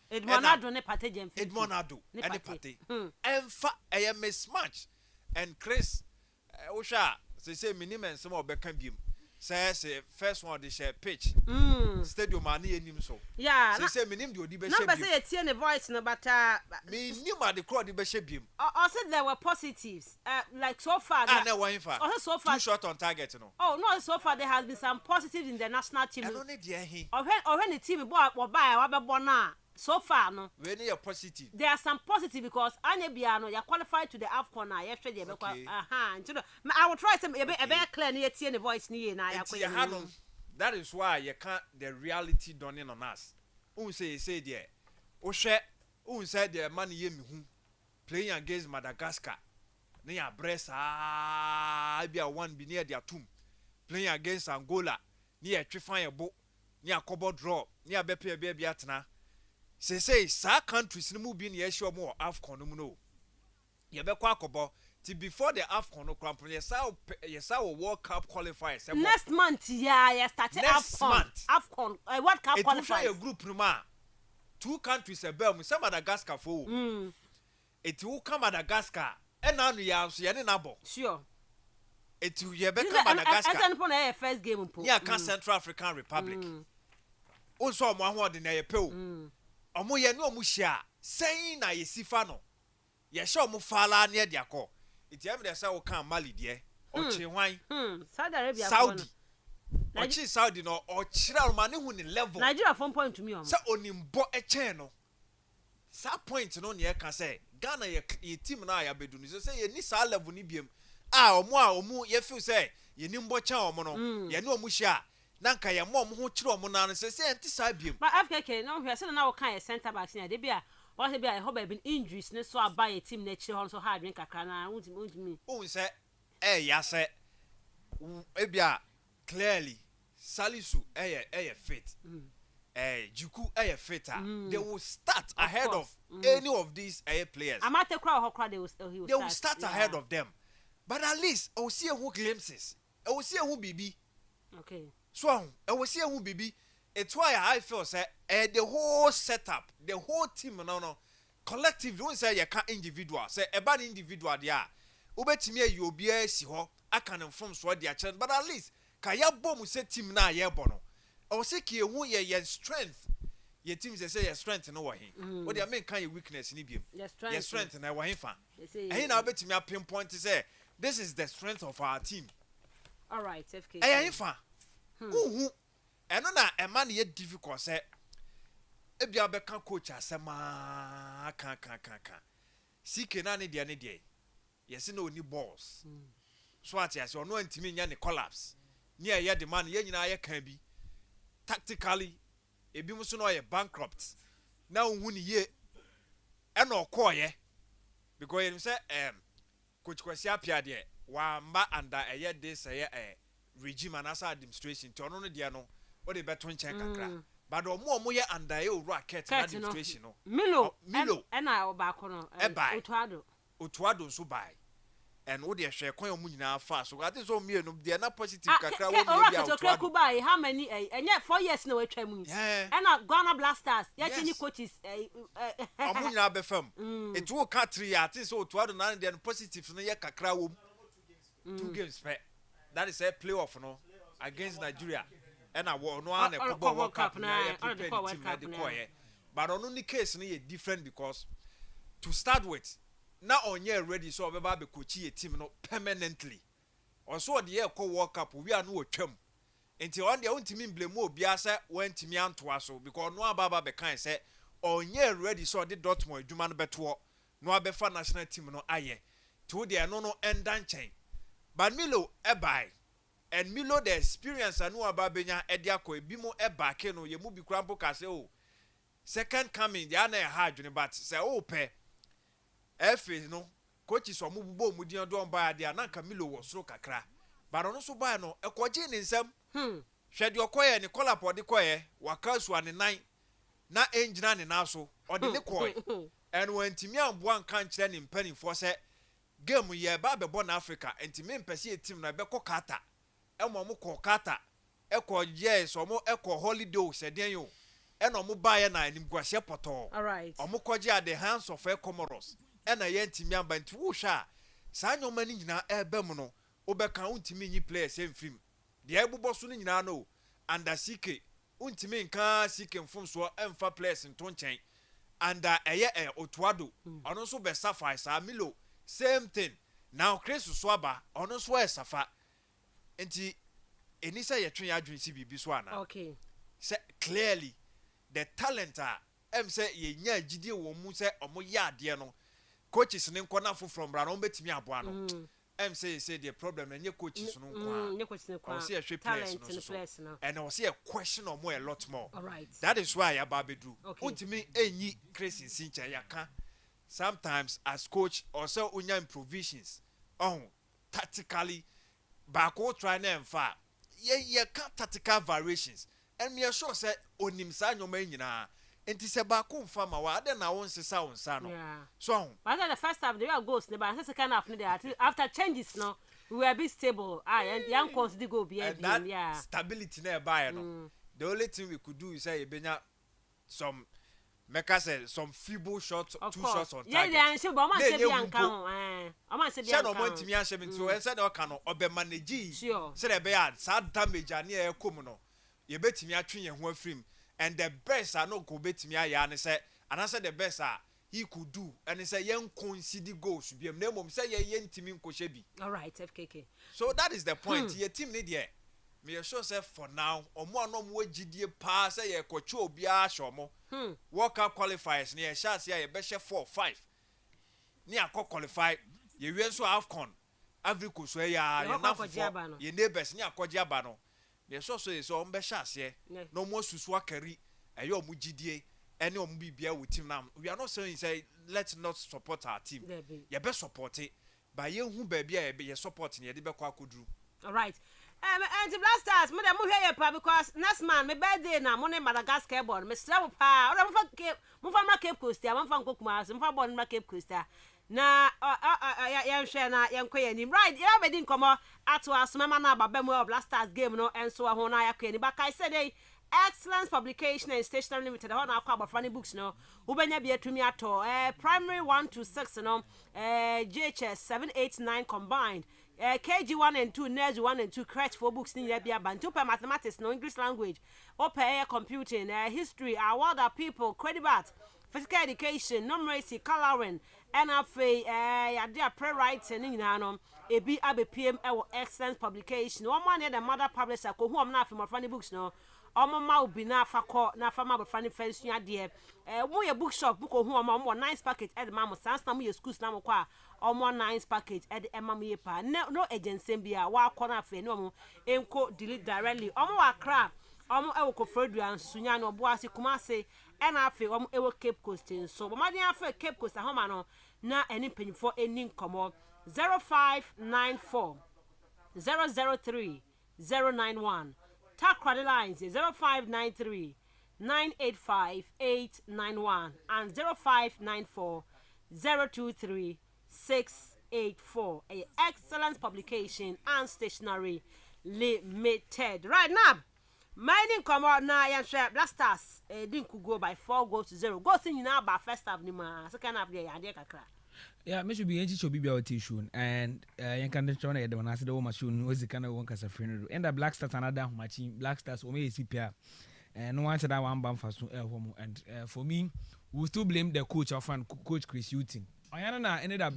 Edmond ado ne party jam Edmond ado ene party enfa mismatch and Chris osha say minimum some obeka biem say first one they share pitch stadium ani enim so yeah say minim de odi be share number say tie ne voice no but me nim the crowd be share biem I said there were positives like so far na one far so far too short on target no no so far there has been some positives in the national team I don't need the he when the team boy buy wa be born so far no we need a positive there are some positive because Anebia no you qualified to the AFCON na you hwe be I will try some e be clear na tie ne voice ni na ya that is why you can't the reality dawning on us say there o hwe say the man ye me hu playing against Madagascar na ya bresa bia one bi near their tomb playing against Angola near twefan ebo near cover draw near be bia atena say sa countries no mu bi na yehwe mo AFCON no mu no ye be kwa akobo till before the AFCON no cramp yes World Cup qualifiers next month yeah started AFCON World Cup qualifiers a group no ma two countries ebel mu some Madagascar for it will come Madagascar and now you so ye na bo sure it will ye be come Madagascar and for first game po yeah Central African Republic also mo ahode na ye pe o omo ye no omo hia saying na ye sifa no ye sha omo fala na de akọ iti am de say o kan Mali de o chi hwan Saudi Arabia Saudi o chi Saudi no o chira o ma ne hu ni level Nigeria from point to me o say onimbo e chen no sa point no ne ka say Ghana ye team na ya bedu ni say ye ni sa level ni biem omo ye feel say ye ni mbo chen omo no ye no omo hia nanka ye mom ho kire omo na no se enti sa biem but FKK no hwe se na wo kan center back na de bia what say bia hope been injuries ne so aba ye team na kire ho so hard win kakra na untimi o se ya se ebia clearly Salisu fit Juku fit they will start ahead of any of these players. Amate crowd he will start ahead of them. But at least I will see who glimpses. I will see who BB. Okay. So I will see who BB. It's why I feel say the whole setup, the whole team no collective don't say you can't individual. Say a bad individual there. Ubetimi you be si ho aka inform so their chance, but at least kaya bom say team na ye bono. I will say ki who ye strength. Your team say your strength no wa hin. What do you mean kan your weakness ni biem? Your strength na wa hin fa. And now betimi pinpoint say this is the strength of our team. All right, FK. Eh fa. Who eno na e man ye difficult say e bia be kan coach asema kan CK na ne de yes no ni balls so at yes ono antimi nya ne collapse ni ye de man ye nyina ye kan bi tactically ebi mu so no ye bankrupt na hu ni ye e na okoye because you say coach Kwesi Apia de wa mba under this regime and as administration to ono no de no o de beto nchen kakra but omo ye under e owura ket administration no Milo na obako no otuado so buy and wo de hwe kwan omu nyina fa so ade so mienu de na positive kakra wo mi bia otuado buy how many enye 4 years na we twa mu na Ghana Blasters ya chini coaches omu nyina be fam it wo ka 3 ya tin so otuado na de positive no ye kakra wo 2 games pe that is a playoff no against Nigeria and I won no an World Cup na but on the case no different because to start with now on year ready so obeba be coach a team no permanently also the year World Cup we are no twam until on the ultimate blame obi asa went me antoa so because no ababa be kan say on year ready so the Dortmund adwuma no beto no abefa national team no aye to the no endan chain but Milo ebai and Milo the experience anu ababenya ediako ebimo ebake no ye mu bi krampo ka say oh second coming they are na hard but say oh pe efe no coaches omo bubo omudi do mba ade na Milo wo soro kakra but ono so ba no ekoje ni nsam hwede okoye ni collapse de koye wakasu ane nan na engine ne na so ode ne koye and when timi ambo an kan kire ni mpanifo say game ye ba be born Africa entimi mpese team na be kokata emo mo kokata eko yes omo eko holiday seden yo eno mo ba ye na animguase poto all right omo koje at the hands of Comoros ena ye ntimi amba nti wo hwa sa nyoma ni nyina ebe mu no obeka untimi nyi players enfrim de ebubo so ni nyina no under CK untimi nka CK mfom so emfa players nto nchen under eye otuado ono so be safa sa Milo same thing now Chris Swaba ono so e safa enti enisa ye twen adwun si bibi so ana okay say clearly the talent say ye nya gidie wo mu say omo ya ade no coaches ne nkona from bra no betimi aboa no say the problem na nye coaches no nkwa nye coaches ne kwa say a players no and I say a question or more a lot more all right that is why ababedu ultimately enyi Chris Sincha yaka sometimes as coach also unya improvisations tactically back o try na emfa ye tactical variations and me sure say onim sa nyoma nyina enti se back o mfa ma wa ade na won sesa won sa no so but the first half they were goals the second half after changes no we were a bit stable and young consider go be yeah stability na buy no the only thing we could do is say ebenya some make us some feeble shots, 2 shots on target. Yeah, she but man say bi anka man say bi anka. No man timi ahye me so e say na o ka no obe manage. Say the be had sad damage ani e kom no. Ye betimi atwe ye ho afrim and the best are no go betimi aya ne say and I said the best he could do and say yen concede goals bi am na mom say ye ntimi nkoshe bi. All right, FKK. So that is the point. Your team need there. Me sure say for now omo anom wagidie pa say ye kwacho obi a hwomo World Cup qualifiers ni e sha say ye be she 4-5 ni akọ qualify ye wi so AFCON Africa so ya ye na ye neighbors ni akọje aba no the so is on Beshas, no more Suswa carry a yo mujidie, any on BBA with team now. We are not saying say let's not support our team. You best support it. By you who baby be your supporting your debate kudru. All right. And the blasters, madam, we hear you because next man, my birthday now, money Madagascar born, Miss Slapa, or move on my Cape Coast, I'm from Cookmas, and from born my Cape Costa. Na young Shana, young Queen, right? Yeah, we didn't come out to us, Mamma, but Bemo blasters game, no, and so on. I can, but I said, excellence publication and stationery limited on our club of funny books no ubenya be to me at all primary 1 to 6 no JHS 7 8 9 combined KG 1 and 2 NERS 1 and 2 crutch 4 books in Yabia Bantu per mathematics no English language open computing history award of people credit physical education numeracy coloring NFA yadia pre-writing in no ebi abpm excellence publication one man the mother publisher ko hu am na from funny books no Oma obi na fakọ na fama be fani fensu ade mo ye bookshop book hu oma mo nice package e de mamo sans na mo ye schools na mo kwa omo nice package e de ema mo ye pa no agency bia wa akọ na afa ni omo enko delete directly omo wa kra omo e wo ko freduan sunya no bo ase kuma ase e na afa omo e wo Cape Coast so bo ma den afa Cape Coast ahoma no na eni panyifo eni nkomo 0594 003 091 Talk credit lines 0593 985 891 and 0594 023 684. A excellent publication and stationery limited. Right now, mining come out now and share blasters. Didn't go by 4 goals to 0. Go see now by first half Nima. Second half the idea kakra. Yeah, me should be anti should be out issue and you can try to when I said the woman soon was the kind of one case of funeral and the Black Stars another matching Black Stars or me CPR and no one said that one bam for soon and for me we still blame the coach of coach Chris Hutton. I ended up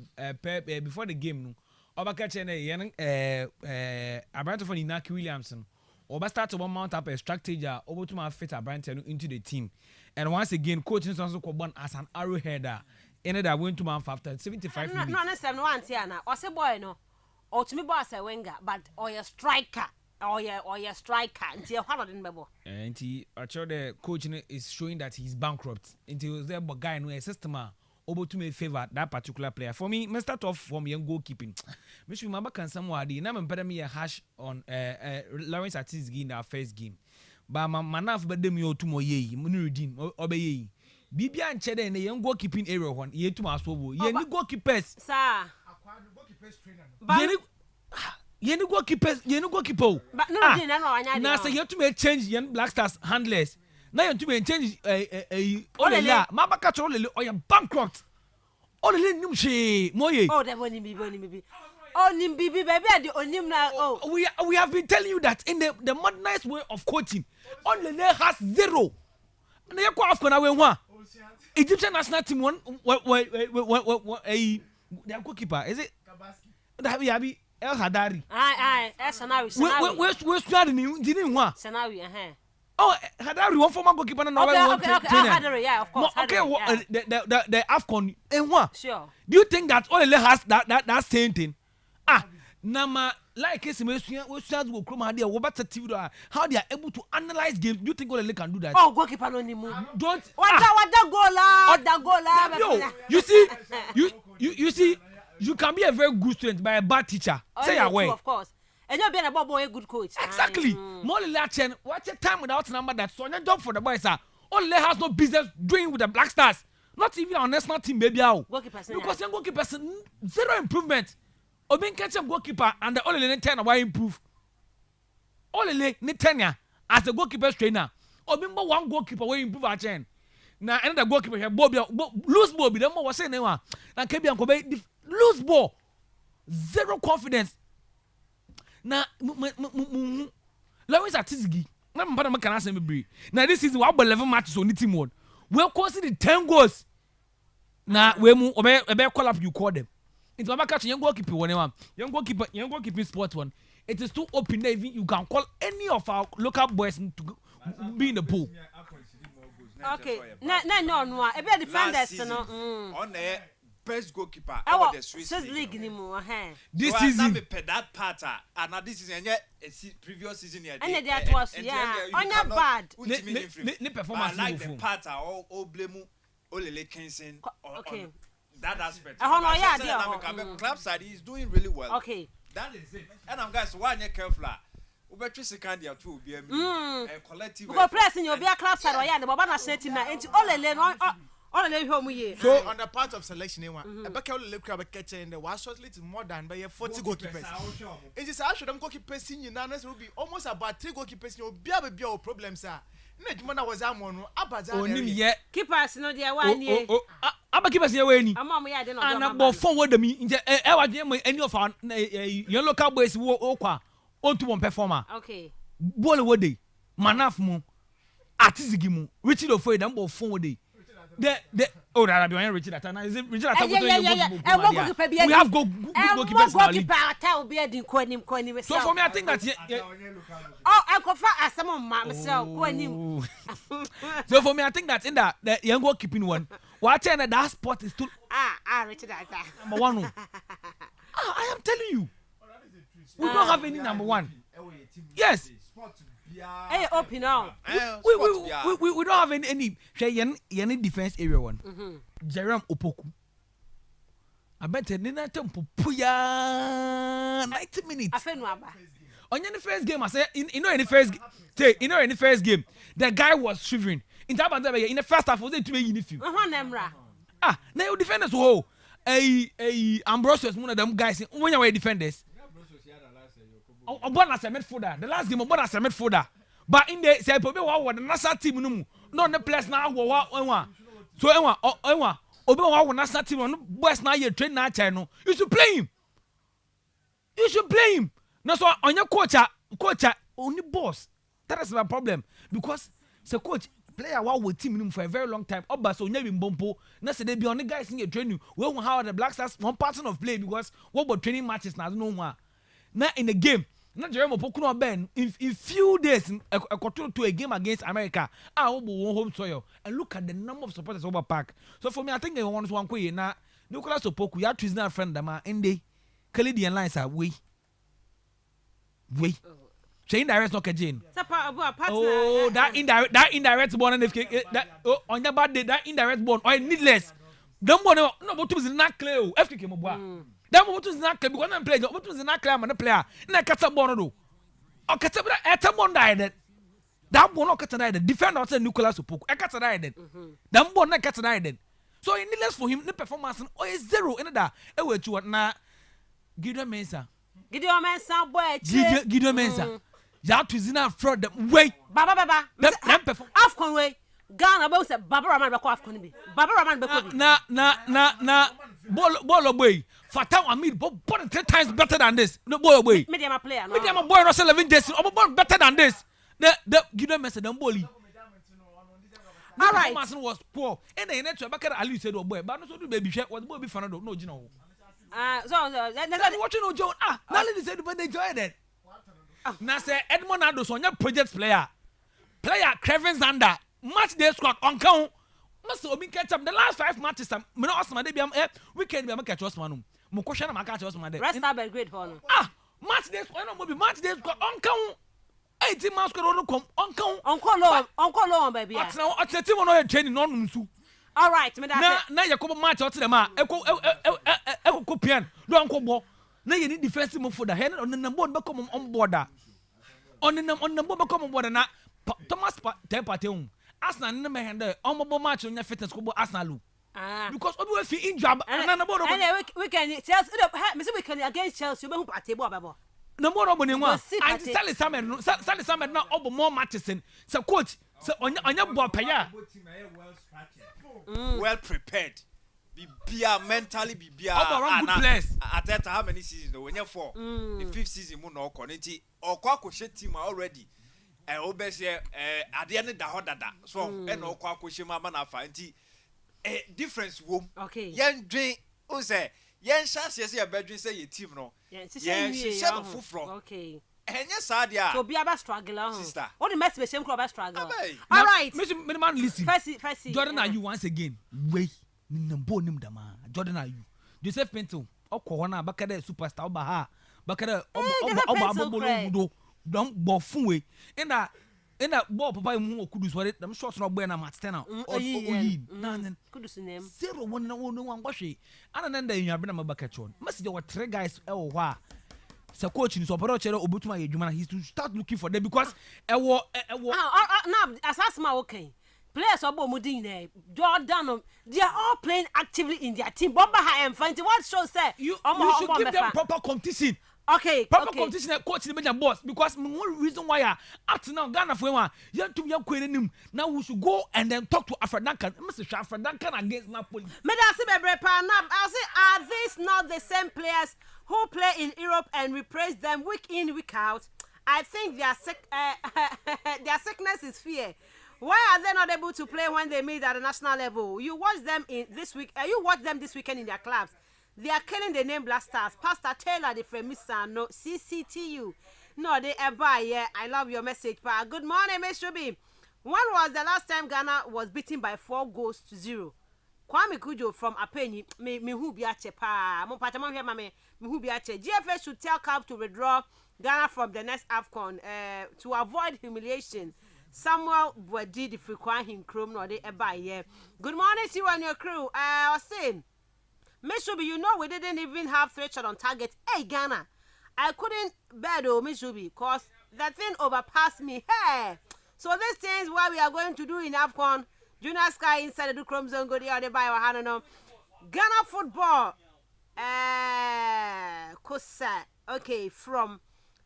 before the game no over catching a Abranta for Inaki Williamson or start to mount up a strategy over to my fit Abranta into the team and once again coach is also born as an arrowheader. Ended up went to man after 75 minutes. No, no, one Tiana. Or say boy no. Or to me boss a winger, but or your striker. Or your striker. Until one didn't bebo. And he actually the coach is showing that he's bankrupt. Until there guy no system able to make favor that particular player. For me, me start off from young goalkeeping. Me should remember can somewhere the name better me a hash on Lawrence Atisgi in our first game. But my manaf bedem yo to mo ye, munudin obey. Bibia and Cheddar in the young goalkeeping area one, ye to my swivel. Ye ni goalkeepers. Sir. Ye ni goalkeepers, ye no goalkeeper. But no, I know. Now say you to make change young Black Stars handlers. Now you to make change Olela, Mabaka Chole or your bankrupt. Olela Numshe, Moye. Oh, that won't be. Oh, Nimbi, baby, onim na. Oh, we have been telling you that in the modernized way of coaching, Olela has 0. And you go off when I went Egyptian national team one their goalkeeper is it? That we have El Hadari. Aye, Sanawi. Where's Sanawi? Didn't want Sanawi, Oh, Hadari one former goalkeeper and okay, Hadari, yeah, of course. Okay, the AFCON and what? Sure. Do you think that Olele has that same thing? Nama like we will come out how they are able to analyze games. Do you think Olele can do that? Oh, goalkeeper no move. Don't. What the goal? You see, you see, you can be a very good student by a bad teacher. Say away. Of course. And you're being a boy a good coach. Exactly. Molly Lachen, watch a time without number that Sonia job for the boys are. Olele has no business doing with the Black Stars. Not even our national team, baby. Because young goalkeepers 0 improvement. Obin catch a goalkeeper and the Olele 10 why improve. Olele ni 10 as the goalkeeper trainer. Obin one goalkeeper will improve our chain. Now another goalkeeper here Bobby lose Bobby. The more was saying now. Now Kebi and Kobe lose ball. 0 confidence. Now Lawrence Atisgi. Now this is what 11 matches on the team mode. We'll consider 10 goals. Now we call up you call them. It's about catching young goalkeeper one. Young goalkeeper sport one. It is too open that even you can call any of our local boys to be in the pool. Okay. No. About defenders, no. On there, best goalkeeper ever the Swiss league anymore. This so season, me pay that part, and this is previous season here. And that was on your bad. Ne performance. I like the part all blame Olele Kenson. Okay. That aspect. Club side he's doing really well. Okay. That is it. And I'm guys one year careful. Ubetri second year too be collective. Because pressing you be a club side or yeah, the Baba national team na enti Olele home ye. So on the part of selection Ebeke Olele crab catcher in the was shortly more than by 40 goalkeepers. It is actually them goalkeepers in now will be almost about 3 goalkeepers you be a problems are. Nejumana was amon abaza. Onim ye keepers no dia 1 year. Aba keepers ye we ni. Amam ya dey no. And about forward me nje e wa dey any of our your local boys wo kwa on to one performer. Okay. Ball wo dey. Manaf mu. Atizigi mu. Richard Ofoye dem bo forward dey. The that be Richard Atana. Is it Richard Atana? We have goalkeepers now. So for me, I think that I confirm as some myself. So for me, I think that in that the young goalkeeping one, watching that spot is too. Richard Atana. Number one. I am telling you, we don't have any number one. Yes. Hey, open now. We don't have any defense area one. Jerome Opoku. I bet Nina Tempo Puya 90 minutes. On the first game, I said, in the first game, the guy was shivering. In the first half, was it to be in few? Now you defenders who Ambrosius, one of them guys, when you were defenders. Obana se midfielder. The last game Obana se midfielder. But in the say probably what the national team no the players now wa. So enwa obi wa national team no boys now you train na channel. You should play him. No so on your coach only boss. That is my problem because the coach player wa with team for a very long time. Oba so nya bimbompo na say they be on the guys in your training. We want how the Black Stars one pattern of play because what about training matches now no one. Now in the game not Jerome Opoku Ben in few days I continue to a game against America. I will go home soil and look at the number of supporters over park. So for me, I think they want one way now. Nicolas Opoku, you have to a friend them in the Canadian lines are we. Chain direct not Jane. Oh, that indirect born and if that on your bad day that indirect born or needless. Don't want no but to not clear. FK Mobwa. That what was not because I'm playing. What was not clear? I'm a player. Na kata bono. O kata bra eta bon died. That one o kata died. Defender was Nicolas Opoku. E kata died. That one na kata died. So in the less for him, the performance is 0 in that. E we tu na Gideon Mensah. Gideon Mensah boy. Gideon Mensah. Ya to zina fraud them way. Baba. Them perform. Afcon way. Ghana boy say Baba Rahman be ko Afcon bi. Baba Rahman be ko bi. Na ball boy. Fatah Amid, but 3 times better than this. No boy away. Medium player. Medium boy Russell 11 days. Oh, better than this. The Gideon Mensah them bully. All right. Performance was poor. And the next Bakar Ali said, "Oh boy, but no so do baby share was boy be Fernando. No, you know." So watching no John. Nali said when they enjoyed it. Now say Edmond Ados on your project player. Kevin Zander match day squad on count. Must obi catch up the last 5 matches. Me no Osman dey be weekend be am catch Osman. Mo question am catch Osman dey. Rest up Belgrade for no. Match day squad no be match day squad on count. 18 months squad no come on count. Uncle low baby. At now at team no training no nsu. All right, me that. Na yakobo match out dem e ko pian. Do anko bo. Na ye need defensive move for the head on the number be come on board. On the number be come on board na Thomas Tempate Arsenal no me handle on match on your fitness ko Arsenal. Because obi we fi injured and na board. And we can Chelsea me say we can against Chelsea we hu party bo babo. No more no one. And Sally Samed na obo more matches in. So coach so on your board player. Well prepared. Be mentally be good players. At how many seasons no when you 4 the 5th season mo no connect or kwa team already. Obese ade ne da hodada so e na okwa akoshema ma na fa nti difference wom yen dwen o say yen chance say e bedwen say ye team no yen share no fufro enye sa dia so be aba struggle sister what the message be struggle all right me man listen first Jordan are you once again wait Nimbo nim dama. Jordan Ayew. Joseph Pinto. Oko na bakade superstar oba ha. Bakade oba do. Don't bofunwe. Ena ball papa mu okudus wore them shots no boy na matena nan kudus name 0-1 na won gwahwe ana nan da nyabe na mabaka chon message were 3 guys e wo ha sa coach ni so poro chere obutuma ye dwuma na he to start looking for them because now asasma okay players obo mudin na Jordan they are all playing actively in their team bomba ha and find what show say you should give them proper competition. Okay, proper competition coach the major boss because one reason why up to now Ghana for one you to young queering now we should go and then talk to African Mr. African against Napoli. I'll say are these not the same players who play in Europe and we praise them week in week out? I think their sickness is fear. Why are they not able to play when they meet at the national level? You watch them this weekend in their clubs. They are killing the name Black Stars. Pastor Taylor, the from Mensah, no CCTU. No, they ever, yeah. I love your message, pa. Good morning, Miss Shubi. When was the last time Ghana was beaten by 4-0? Kwame Kujo from Apenyi, me who be ache pa. Mo patama here, mame. Me who be ache. GFA should tell CAF to withdraw Ghana from the next AFCON to avoid humiliation. Samuel Bwedi, the frequent him chrome, no, they ever, yeah. Good morning to you and your crew. I was saying. Mishubi, you know we didn't even have 3 shots on target. Hey, Ghana, I couldn't bear the Mishubi because that thing overpassed me. Hey, so this thing is what we are going to do in AFCON. Junior Sky inside the Chrome Zone, go the other by our hand. Ghana football. Kosa. Okay, from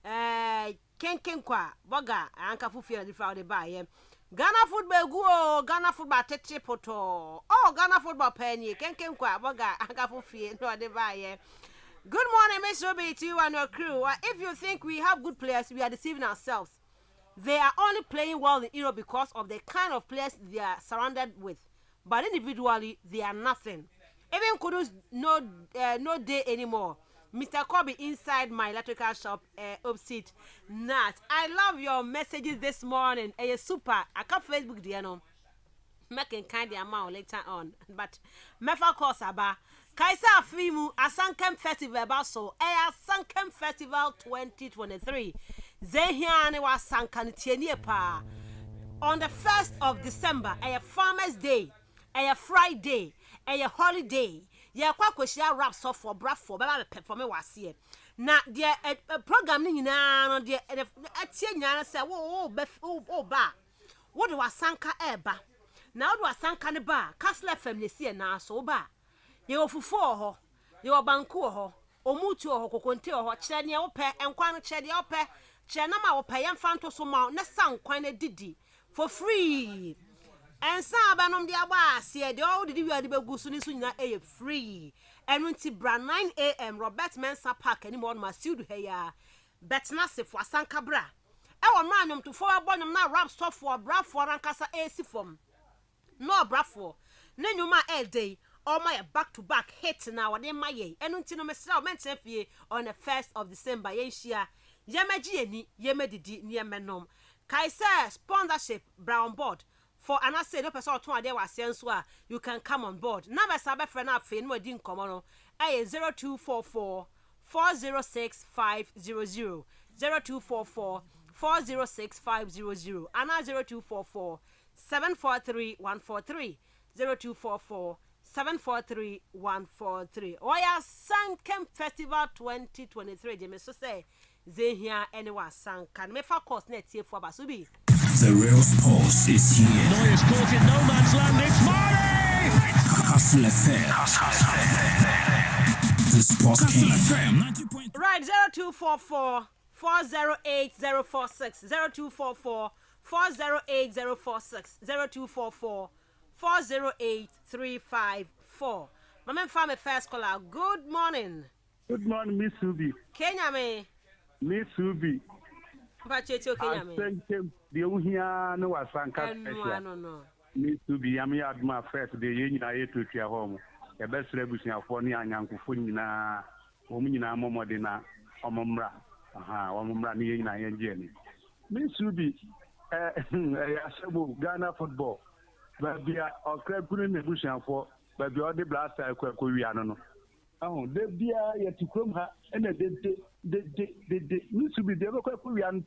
Kenkenkwa, Boga, Anka Fufi, the Friday by Ghana football go, Ghana football tete poto. Oh, Ghana football penny. Kenken kwa boga agafu fie no de baye. Good morning, Miss Ruby, to you and your crew. If you think we have good players, we are deceiving ourselves. They are only playing well in Europe because of the kind of players they are surrounded with. But individually, they are nothing. Even Kudus no day anymore. Mr. Kobe inside my electrical shop opposite Nat. I love your messages this morning. Super. I can't Facebook the no. Making kind amount later on. But Mefa Kosaba. Kaisa Fimu Asankem Festival Baso. Asankem Festival 2023. Zehiane was Sankan Tieniepa. On the 1st of December, a Farmers Day, a Friday, a holiday. Ya kwa kweshia rap so for brafo baba perform was here na de program ni nyina no de atie nyana se wo ba wo de wasanka eba na wo de wasanka ne ba Kastle FM ne sie na so ba ye ofufo ho ye obanku ho omutu ho kokonte ho kire ne wo pe enkwa no kire de wo pe kire na ma wo pe yemfanto so ma ne sankwan ne didi for free. And some of the abbas here, the old DVD be free. And when it's brand 9 a.m. Robert Mensah Park anymore must you do here. Bet nasi for Sanka Bra. I want man to 4 bonum now rap stuff for bra for Rankasa AC form. No bra for. Then you my air day or my back to back hit now and in my ye. And until no Mr. mention on the 1st of December, Yenshia. Yemaji Yemedi near Menom. Kaisa sponsorship brown board. For an assay, no person to there was sensua, you can come on board. Number Sabbath friend up fin, we didn't come on. 0244 406 500 0244 406 500 and 0244 743 143 0244 743 143. Oya Sankem Festival 2023. They may so say Zehia anyone sank can me for course net here for Basubi. The real sports is here. Noyes caught in no man's land. It's Marley! Kastle FM. The Sports King. Right, 0244 408 046 0244 408 046 0244 408 354. My man farm a first caller. Good morning. Good morning, Miss Subi. Kenya me. Miss Subi. Pacheco Kenya me. Thank you. The Uhia no was Sanka. No. Miss Subi, I'm here at my first day. You know, I to your home. The best revolution for me and Yanku Funina, Omina Momodina, Omumra. Omumra near Jenny. Miss Subi, Ghana football. But we are a crab putting a bush for but the other blaster Korean. Oh, they be a to come and they used to be the local Korean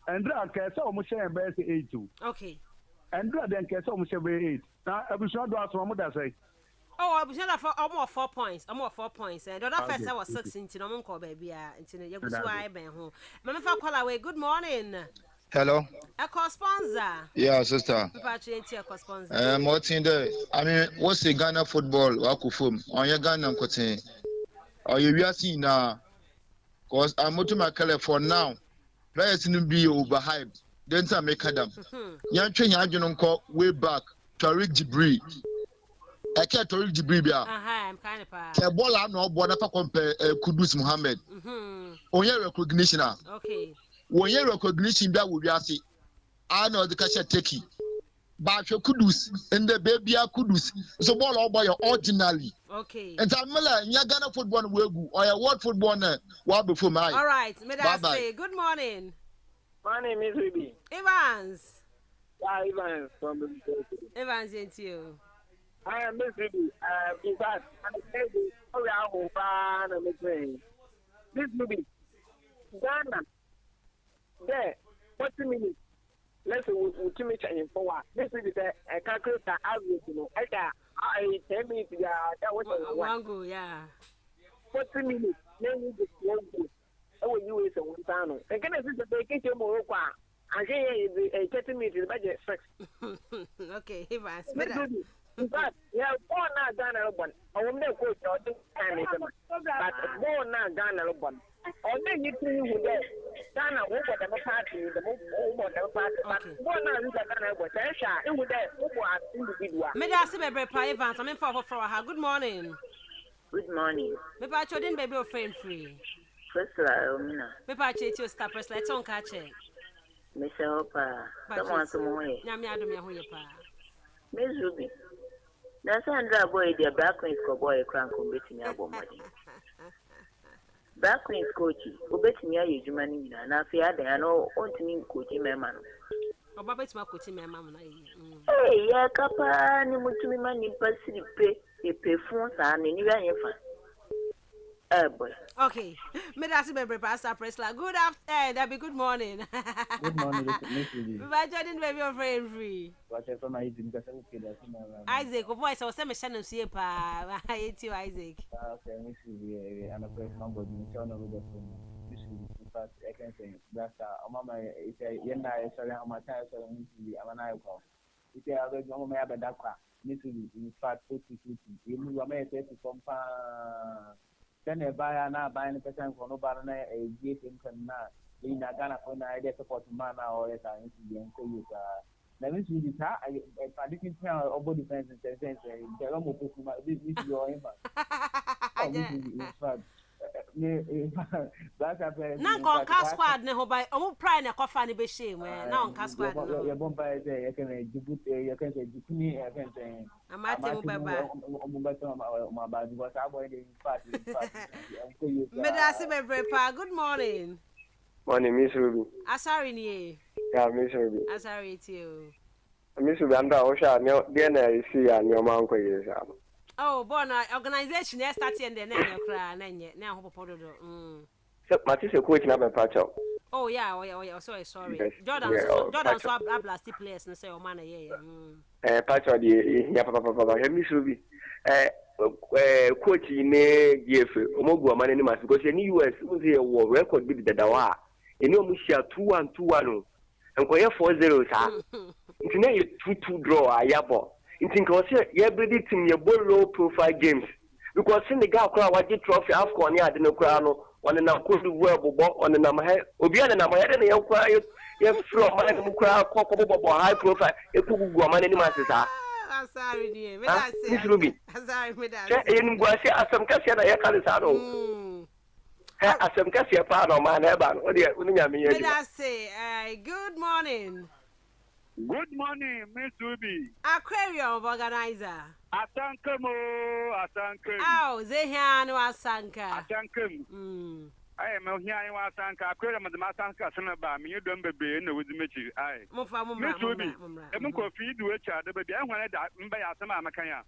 and drunk as almost share best 8-2. Okay. And then case almost every 8. Now, I was not doing what I say. Oh, I was not for almost 4 points. I'm more 4 points. And the first I was 6 into no call baby. Into the Yaguai Ben home. Mamma call away. Good morning. Hello. A co-sponsor. Yeah, sister. Martin there. I mean, what's the Ghana football? Wakufum. On your Ghana Kotin. Or you are seeing now. Because I'm to my color for now. Players in be overhyped. Then I make them. Young train you call way back. Tariq Dibri. I can't Tariq Dibri. I'm kind of a ball. I'm not born up compare Kudus Muhammad. On your recognition. Okay. When your recognition that will be asking, I know the cashier take it. But your Kudus and the baby are Kudus. So ball all by your ordinary. Okay. And Tamala, your Ghana football will go or your world football while before my. All right, bye. Good morning. My name is Ruby. Evans. Yeah, Evans from the Evans into you. I am Miss Ruby. In fact, I'm saying, oh, I'm a train. This Ruby. Ghana. There, 40 minutes. Let's say we'll me change for what. This is a calculator average, you know. I 10 minutes, yeah, that was one go, yeah. 40 minutes, then you just one go. Oh, you is a one time. And can I see the vacation more? I say 30 minutes, the budget 6. Okay, Evans. In fact, yeah, born now Ghana one. I will never go to the time, but born now Ghana one. Or then you think you would Ghana over the party, the over the party, but born now you Ghana was a shot. It would individual. May I see my brother Evans? I'm in for her. Good morning. Good morning. Maybe I didn't baby or frame free. First, maybe I check your stop press like on catch it. Miss Opa, someone some way. Yammy, who you pa. Miss Ruby. That's Sandra boy, the back queen's boy, crank on betting your woman. Back queen's coachy, who betting your money, and I fear they are no wanting coaching my man. Oh, Babet's my coaching my mamma. Hey, yeah, Capa, and you to me money, Pacific pay, pay phones, and anywhere. Okay, may I see my brother press like good afternoon, that be good morning. Good morning, Miss Ruby. I didn't baby your friend free. Whatever my Isaac, a voice, I was saying, Shannon, see pa. I hate you, Isaac. Okay, Miss Ruby, and a person number, Miss Ruby. In fact, I can say that Mama is a young I sorry how much time so Miss Ruby, I'm an icon. If you have a young man, but that Miss Ruby, in fact, 50-50. You may say to some. Then a buyer now buying a person for no banner, a gate in Kana, in a Ghana for an idea support man or as I incident. So you are. Let me see this. I didn't tell all defense and sense. The Romo put this is your Now, cast squad, no, by almost prime a coffee be shame where now cast squad. Your bomber, you can do you can say, me, I can say, I might tell you my bad was avoiding party. Good morning. Morning, Miss Ruby. I'm sorry, nie. Yeah, Miss Ruby. I'm sorry too. Miss Ruby, I'm down. Then see your man. Oh, born organization, yes, that's in the name of cry, now, So, Matisse, a coach number patch up. Oh, yeah, sorry. Jordan, swap blasty players and say, oh, man, yeah. Patch of the Papa, Miss Ruby. Coach in a year for Omogu man in because in the US, war record with the Dawa. You know, Michelle 2-1-2-1. And for 4-0, sir. It's now a 2-2 draw, a yabo. In think was here, team your low profile games. Because in the guy crowd, what you trophy AFCON, yeah, the crown, on an uncle verbal on the number, Obian and I'm heading your quiet, yes, from my crowd, high profile, a cool woman in the masses. I'm sorry, dear. Miss Ruby. I'm sorry, madam. In Guasia, some Cassia, I can't say, as some Cassia part of my neighbor. What do you mean? I say, good morning. Good morning, Miss Ruby. Aquarium organizer. Asankamo. Oh, Zehiano Asanka. Asankum. I am here in Wasanka. Aquarium of the Masanka Sanaba. You don't be in the with the Michi. I. Miss Ruby. I'm going to feed you each other, but I wanted that by Asama Makaya.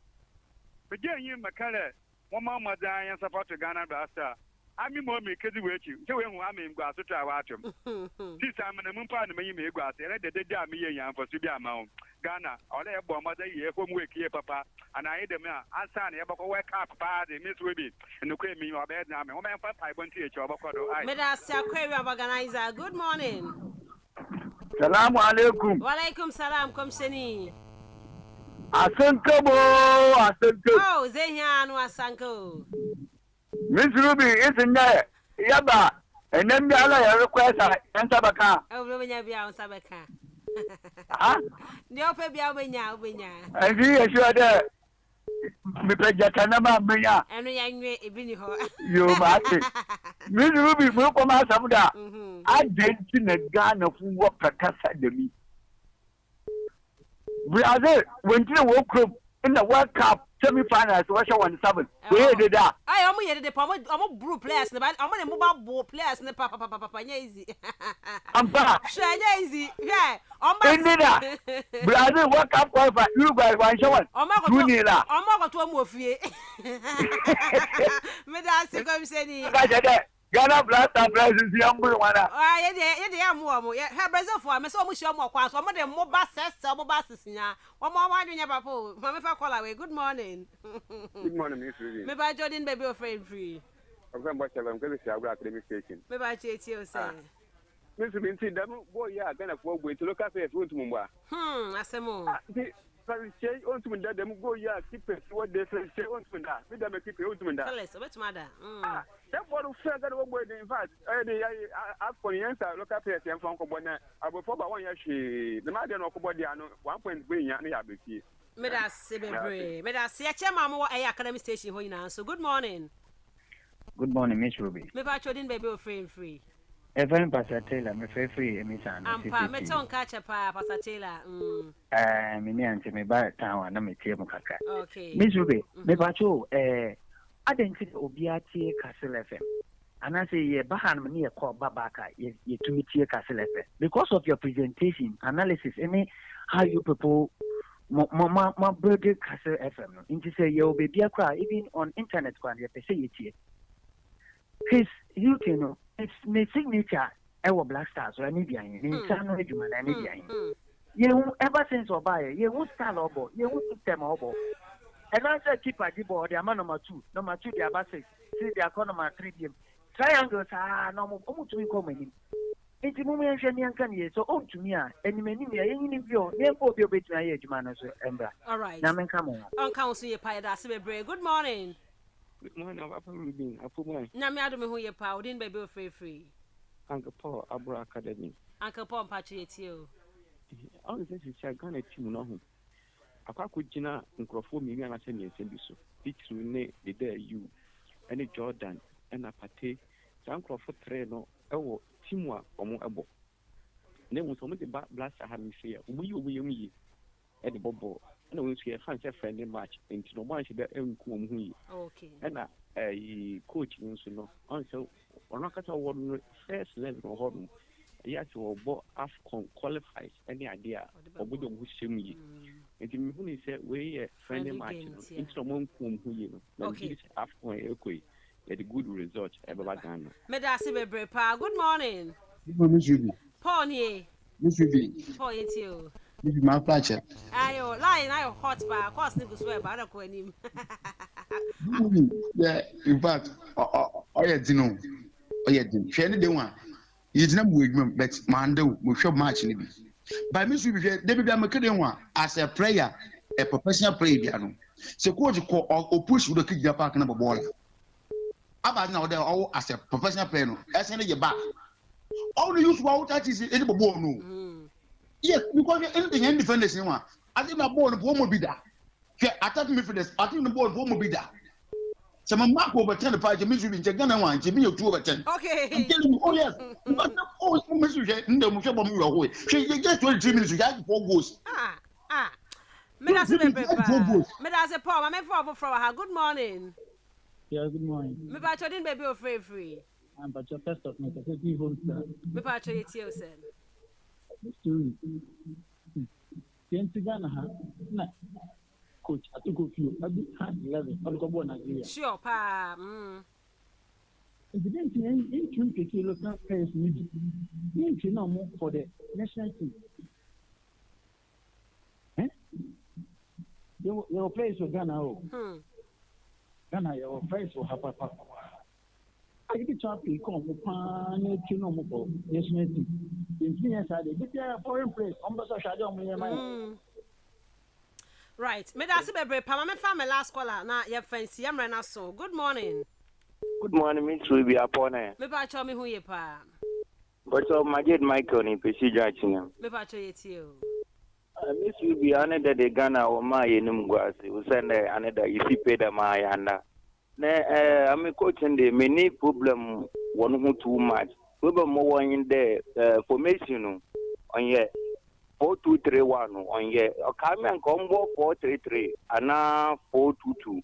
Begin you, Macala, one mama dying and support to Ghana Blaster. I mean, more me, because we you. So when I mean, grass to try watch him. This time, and the moon part of me, grass, and I did the damn me for Subia Mount. Ghana, all their bomb mother here, home week here, papa, and I had them now. I sang about wake up, party, Miss Wibby, and the queen me or bed now. Oh, man, I went to your Medas Aquarium organizer. Good morning. Salamu alaikum. Walaikum salam, Komseni. Asanko. Oh, Zehian Wasanko. Miss Ruby isn't there. Yaba. And then the other request and Sabaka. Oh, Rumania Bia Sabaka. Ah? The Ope Bia Winya. And he is sure that. Mipajatanama Mia. And we are Ibini Ho. You must. Miss Ruby will come out some that. I didn't see a gun of what Prakasa de me. Brother, when you woke up in the World Cup semi-finals, Russia 1-7. Where did that? I am the Pama blue players, but I'm going to move up ball players in the Papa easy. I'm back. Easy. Yeah. Brother, World Cup qualified. You guys want show one. I'm not going to move here. Medas, I'm saying. Ghana Blaster Brazil young one. Yeah, more. Yeah, Brazil for me so much more. Some of them more buses, some buses now. One more one in your papa. Mamma call away. Good morning. Good morning, Miss Ruby. Maybe I Jordan baby or friend free. I'm going to say I'm going to station. Maybe I chase you, sir. Miss Ruby, see them boy, yeah, going to go to look at the food to Mumba. I say more. Say on to that, them go, yeah, keep it what they say on to that. We don't keep it on to that. Tell us, what's matter? That one who said that one in fact, I ask for the answer, look up here, and from Cobona, I will follow 1 year. She, the Madian of Cobodiano, 1 point green, and I will see. Medas, Medas, see a chairman or academy station, who you know. So good morning. Good morning, Miss Ruby. Maybe I Jordan baby or friend free. Even Pastor Taylor, my free, Miss Anna. I'm pa, me tongue catch a pa, Pastor Taylor. Me and me by town, and I'm a team. Okay. Miss Ruby, me bacho, I didn't think Obiati Kastle FM. And I say, yeah, Bahan Mania call Babaka, you to meet here Kastle FM. Because of your presentation, analysis, any how you propose my brother Kastle FM. Into say, you'll be a cry, even on internet, when you say it here. His, you know, it's my signature, our Black Stars, or any behind, in San Regiment, any behind. You ever since or buy, you won't style obo, you won't system obo. And I said, keep a keyboard, they are number 2, they are about 6, see, they are number 3 game. Triangles are normal, almost to be coming. It's a moment, and can you so own to me, and many any view, therefore, be obeyed my age, man, Embra. All right. Now, come on. On council, your pie, that's a brave. Good morning. Good morning, I put my. Now, me, I don't know who your power didn't be free. Uncle Paul, Abra Academy. Uncle Paul, patriot you. All this is a gun at you, no. A Kakujina, Uncrophone, me, and I send you send you so. It's Rene, the day you, any Jordan, and a pate, Uncle for Treno, oh, Timwa, or more abo. Then was only the blast I have me say, we, at the Bobo. And we see a fancy friendly match into the one that okay. And a coach, you know, also, or not at all, first level of home. Yes, or both AFCON qualifies any idea of what we see me. And the said, we a friendly match into the one whom you know. Okay, AFCON, okay, a good result ever done. Medasi Bebre, good morning. Miss Ruby. Pony. Miss Ruby. Pony, you. This is my pleasure. Ayo, lying, I hot bar, course, niggas swear, but I don't call him. Yeah, in fact, oh, yeah, Dino. Oh, yeah, Dino. She ended the one. It's not with me, but Mando will show much in it. By Miss Ruby, they be a Macedon one as a player, a professional player. So, coach or push with the kid park number ball. About now, they're all as a professional player, as any your back. All the use what that is in the ball. No. Yes, because anything in defenders in one. I think my ball won't be that. Attack me for this. I think the ball won't be that. So my mark over 10 to 5 Miss Ruby, Jagana one, Jimmy 2 over 10. Okay. I'm telling you, oh yes. But oh, Miss Ruby, no, Musha Bomu, she gets 23 minutes, you got 4 goals. Medasi Paul, I'm for her. Good morning. Yeah, good morning. Me pacho din baby free. I'm but your first of me to be home sir. Me pacho yetio sen. Story. Ghana ha. Na. coach. I took a few. I did 11. I go born Nigeria. Sure, pa. Incident in tune to local players need. You know more for the national team. Your place for Ghana. Ghana, your place for Papa. I get to be come upon you know more national team. In years, I did a foreign place. Right. Me da se bebre pa me fa me last caller na ye fancy am rena so. Good morning. Good morning, Miss Ruby Apone. Me ba cho me hu ye pa. But my dear Michael ni pesi jachine. Me ba cho ye ti o. Miss Ruby another de Ghana o ma ye num gwase. We send another isi pay da ma yanda. Na am coaching de many problem one who too much. We be mo one in the formation on ye 4-2-3-1 on ye. Okame and combo 4-3-3 ana 4-2-2.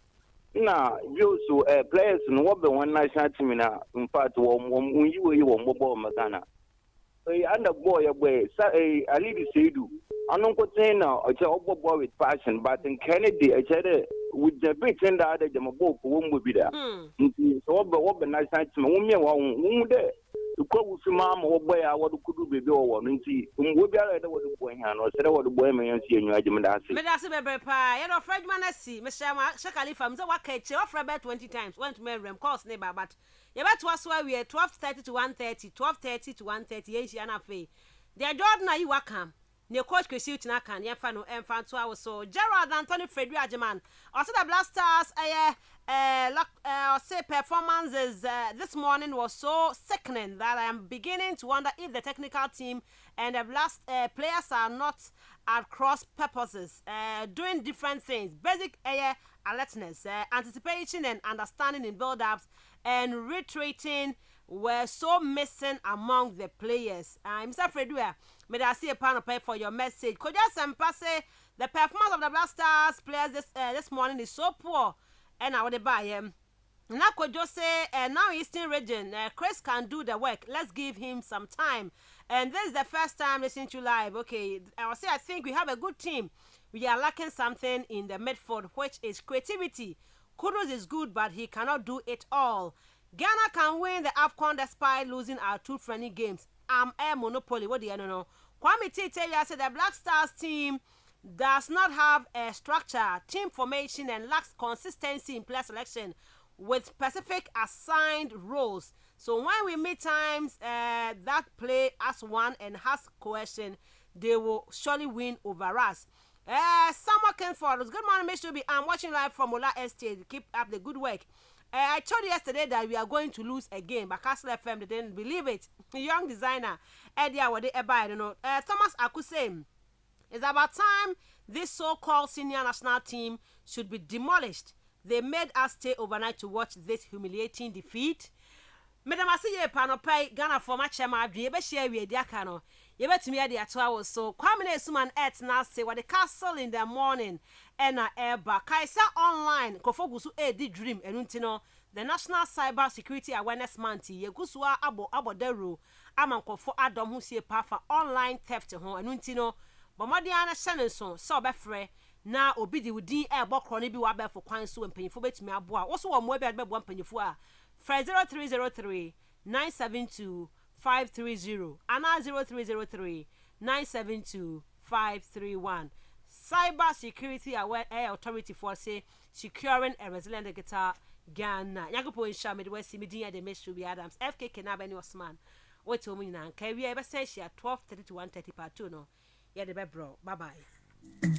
Na you so players no what be one national team na in fact you mobile magana. And the boy Ali Seidu. I don't go say now a job with passion, but in Kennedy I said with the big and the other Jamabo won't be there. So what the national team won't there. To go with mom or boy, I want to be over and see. We'll be able to go and or say what the boy may see in your Jimmy. Medasi bebe pa, you know Frenchman see, Mr. Shakali from the work offer about 20 times, went to marry course neighbor, but you bet was why we are 12:30 to 1:30, 12:30 to 1:30, yes, Yana Fay. They are Jordan, you welcome. Near coach Christy Nakan, Yafano, and Francois so Gerald Anthony Frederick Ajaman. Also the Blasters, say performances this morning was so sickening that I am beginning to wonder if the technical team and the players are not at cross purposes, doing different things. Basic alertness, anticipation and understanding in build-ups and retreating were so missing among the players. Mr. Fredua, may I see a panel pay for your message? Could you say the performance of the Blasters players this morning is so poor, and I would buy him. Now could you say now Eastern region, Chris can do the work. Let's give him some time. And this is the first time listening to live. Okay, I think we have a good team. We are lacking something in the midfield, which is creativity. Kudus is good, but he cannot do it all. Ghana can win the AFCON despite losing our 2 friendly games. I'm a monopoly. What do you know? Kwame Tete said the Black Stars team does not have a structure, team formation, and lacks consistency in player selection with specific assigned roles. So when we meet times that play as one and has cohesion, they will surely win over us. Someone came for us. Good morning, Mr. B. I'm watching live from Ola Estate. Keep up the good work. I told you yesterday that we are going to lose again, but Kastle FM didn't believe it. Young designer, Eddie, I don't know. Thomas Akuse, it's about time this so-called senior national team should be demolished. They made us stay overnight to watch this humiliating defeat. Madam Asiye Panopai, Ghana for my chairman, be share with Diakano. You bet me at the atoa so. Kwame Suman et now say what the castle in the morning. And Eba Kaisa online Kofogusu di dream and untino the National Cyber Security Awareness Month Yegusua abo deru amanko for Adam who see pa online theft ho and untino Bomadiana Shannon so befre na obidi wudi bokro ne bi wa be for kwan so mpanyifo betimi aboa also wo mo be one mpanyifo a 0303 972 530 ana 0303 972 531. Cyber Security Authority for say securing a resilient guitar Ghana. Yagopo in Shamid West Media de Meshubi Adams FK Kenabani Osman. Wait to me now. Can we ever say she at 12:30 to 1:30 part 2 no? Yeah the bro. Bye bye.